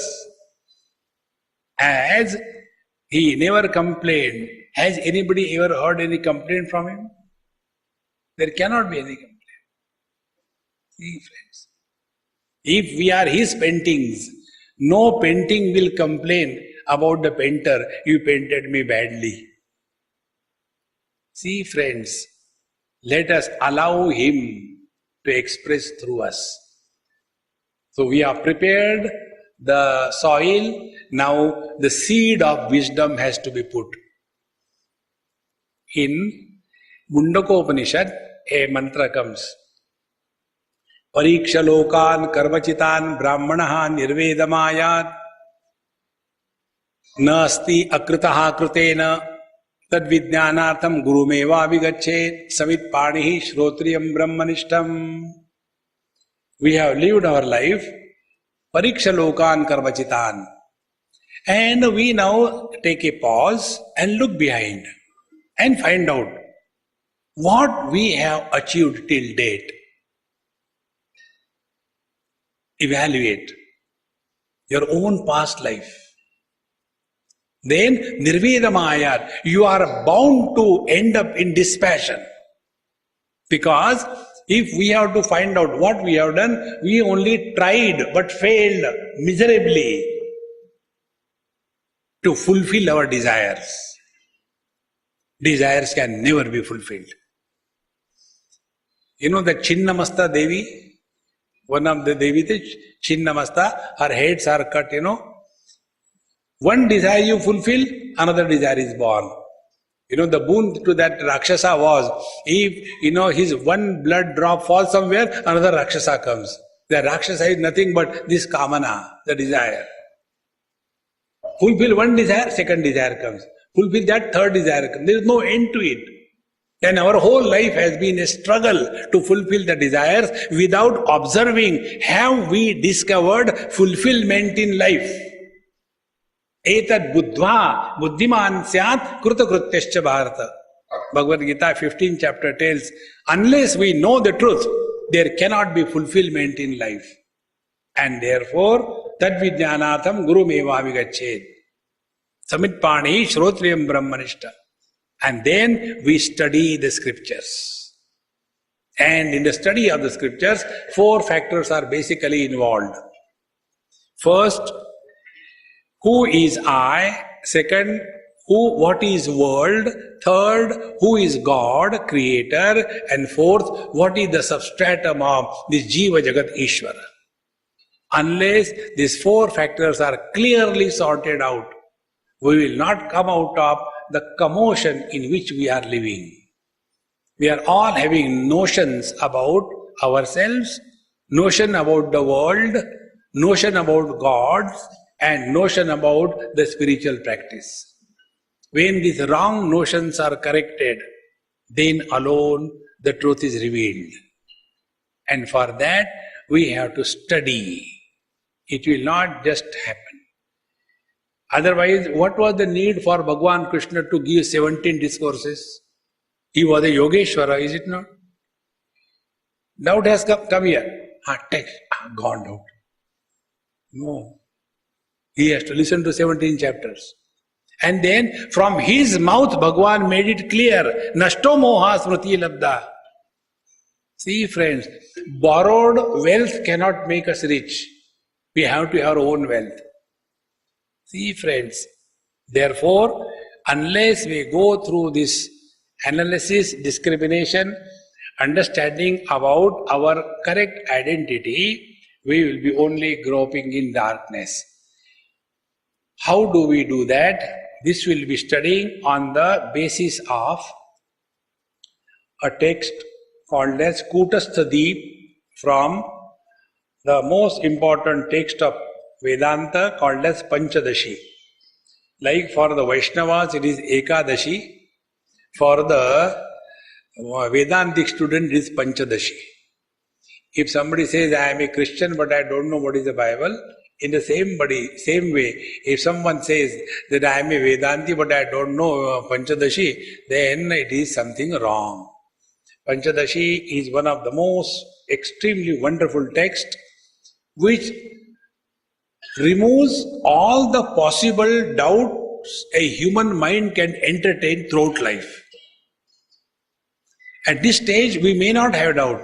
Speaker 1: As he never complained. Has anybody ever heard any complaint from him? There cannot be any complaint. See, friends, if we are his paintings, no painting will complain about the painter, you painted me badly. See, friends, let us allow him to express through us. So we are prepared the soil, now the seed of wisdom has to be put. In Mundakopanishad, a mantra comes. Pariksha lokan karmachitan brahmanaha nirvedamayat nasti akritaha kritena tad vijnanatham gurumeva vigachet samit panihi shrotriyam brahmanishtam. We have lived our life Pariksha lokan karmachitan. And we now take a pause and look behind and find out what we have achieved till date. Evaluate your own past life. Then nirvedamayat, you are bound to end up in dispassion. Because if we have to find out what we have done, we only tried but failed miserably to fulfill our desires. Desires can never be fulfilled. You know that Chinnamasta Devi, one of the Devi, Chinnamasta, her heads are cut, One desire you fulfill, another desire is born. The boon to that Rakshasa was, if, his one blood drop falls somewhere, another Rakshasa comes. The Rakshasa is nothing but this Kamana, the desire. Fulfill one desire, second desire comes. Fulfill that, third desire comes. There is no end to it. And our whole life has been a struggle to fulfill the desires without observing, have we discovered fulfillment in life? Etad buddhva buddhiman syat krutakrutyascha bharata. Bhagavad Gita 15th chapter tells, unless we know the truth, there cannot be fulfillment in life. And therefore, tad vijnanatham gurumeva vigachet. Samitpani shrotriyam brahmanishta. And then we study the scriptures. And in the study of the scriptures, 4 factors are basically involved. First, who is I? Second, what is world? Third, who is God, creator? And fourth, what is the substratum of this Jiva Jagat Ishvara? Unless these 4 factors are clearly sorted out, we will not come out of the commotion in which we are living. We are all having notions about ourselves, notion about the world, notion about gods, and notion about the spiritual practice. When these wrong notions are corrected, then alone the truth is revealed. And for that, we have to study. It will not just happen. Otherwise, what was the need for Bhagavan Krishna to give 17 discourses? He was a Yogeshwara, is it not? Doubt has come here. Text, gone out. No. He has to listen to 17 chapters. And then from his mouth, Bhagavan made it clear. Nashto moha smriti labda. See friends, borrowed wealth cannot make us rich. We have to have our own wealth. See friends, therefore, unless we go through this analysis, discrimination, understanding about our correct identity, we will be only groping in darkness. How do we do that? This will be studying on the basis of a text called as Kutasthadeep from the most important text of Vedanta called as Panchadashi. Like for the Vaishnavas, it is Ekadashi. For the Vedantic student, it is Panchadashi. If somebody says, I am a Christian but I don't know what is the Bible, in the same way, if someone says that I am a Vedanti but I don't know Panchadashi, then it is something wrong. Panchadashi is one of the most extremely wonderful texts which removes all the possible doubts a human mind can entertain throughout life. At this stage, we may not have doubt,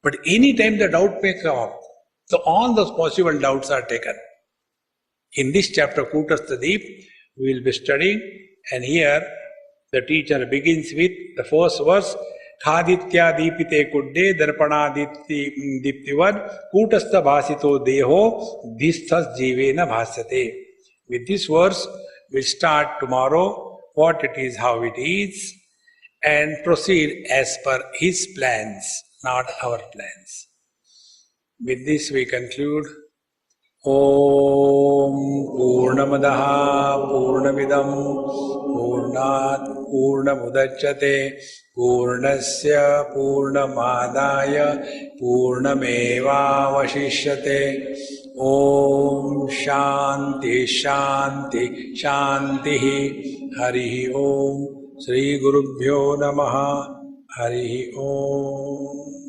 Speaker 1: but any time the doubt may come up. So all those possible doubts are taken. In this chapter, Kutasthadeep, we will be studying, and here the teacher begins with the first verse, Khaditya dipite kudde darpana diptivad kutastha bhasito deho dhisthas jivena bhasyate. With this verse, we'll start tomorrow what it is, how it is, and proceed as per his plans, not our plans. With this we conclude. Om Purnamadaha Purnamidam Purnat Purnamudachyate Purnasya Purnamadaya Purnameva Vashishyate. Om Shanti Shanti Shanti. Hari Om. Shri Gurubhyo Namaha. Hari Om.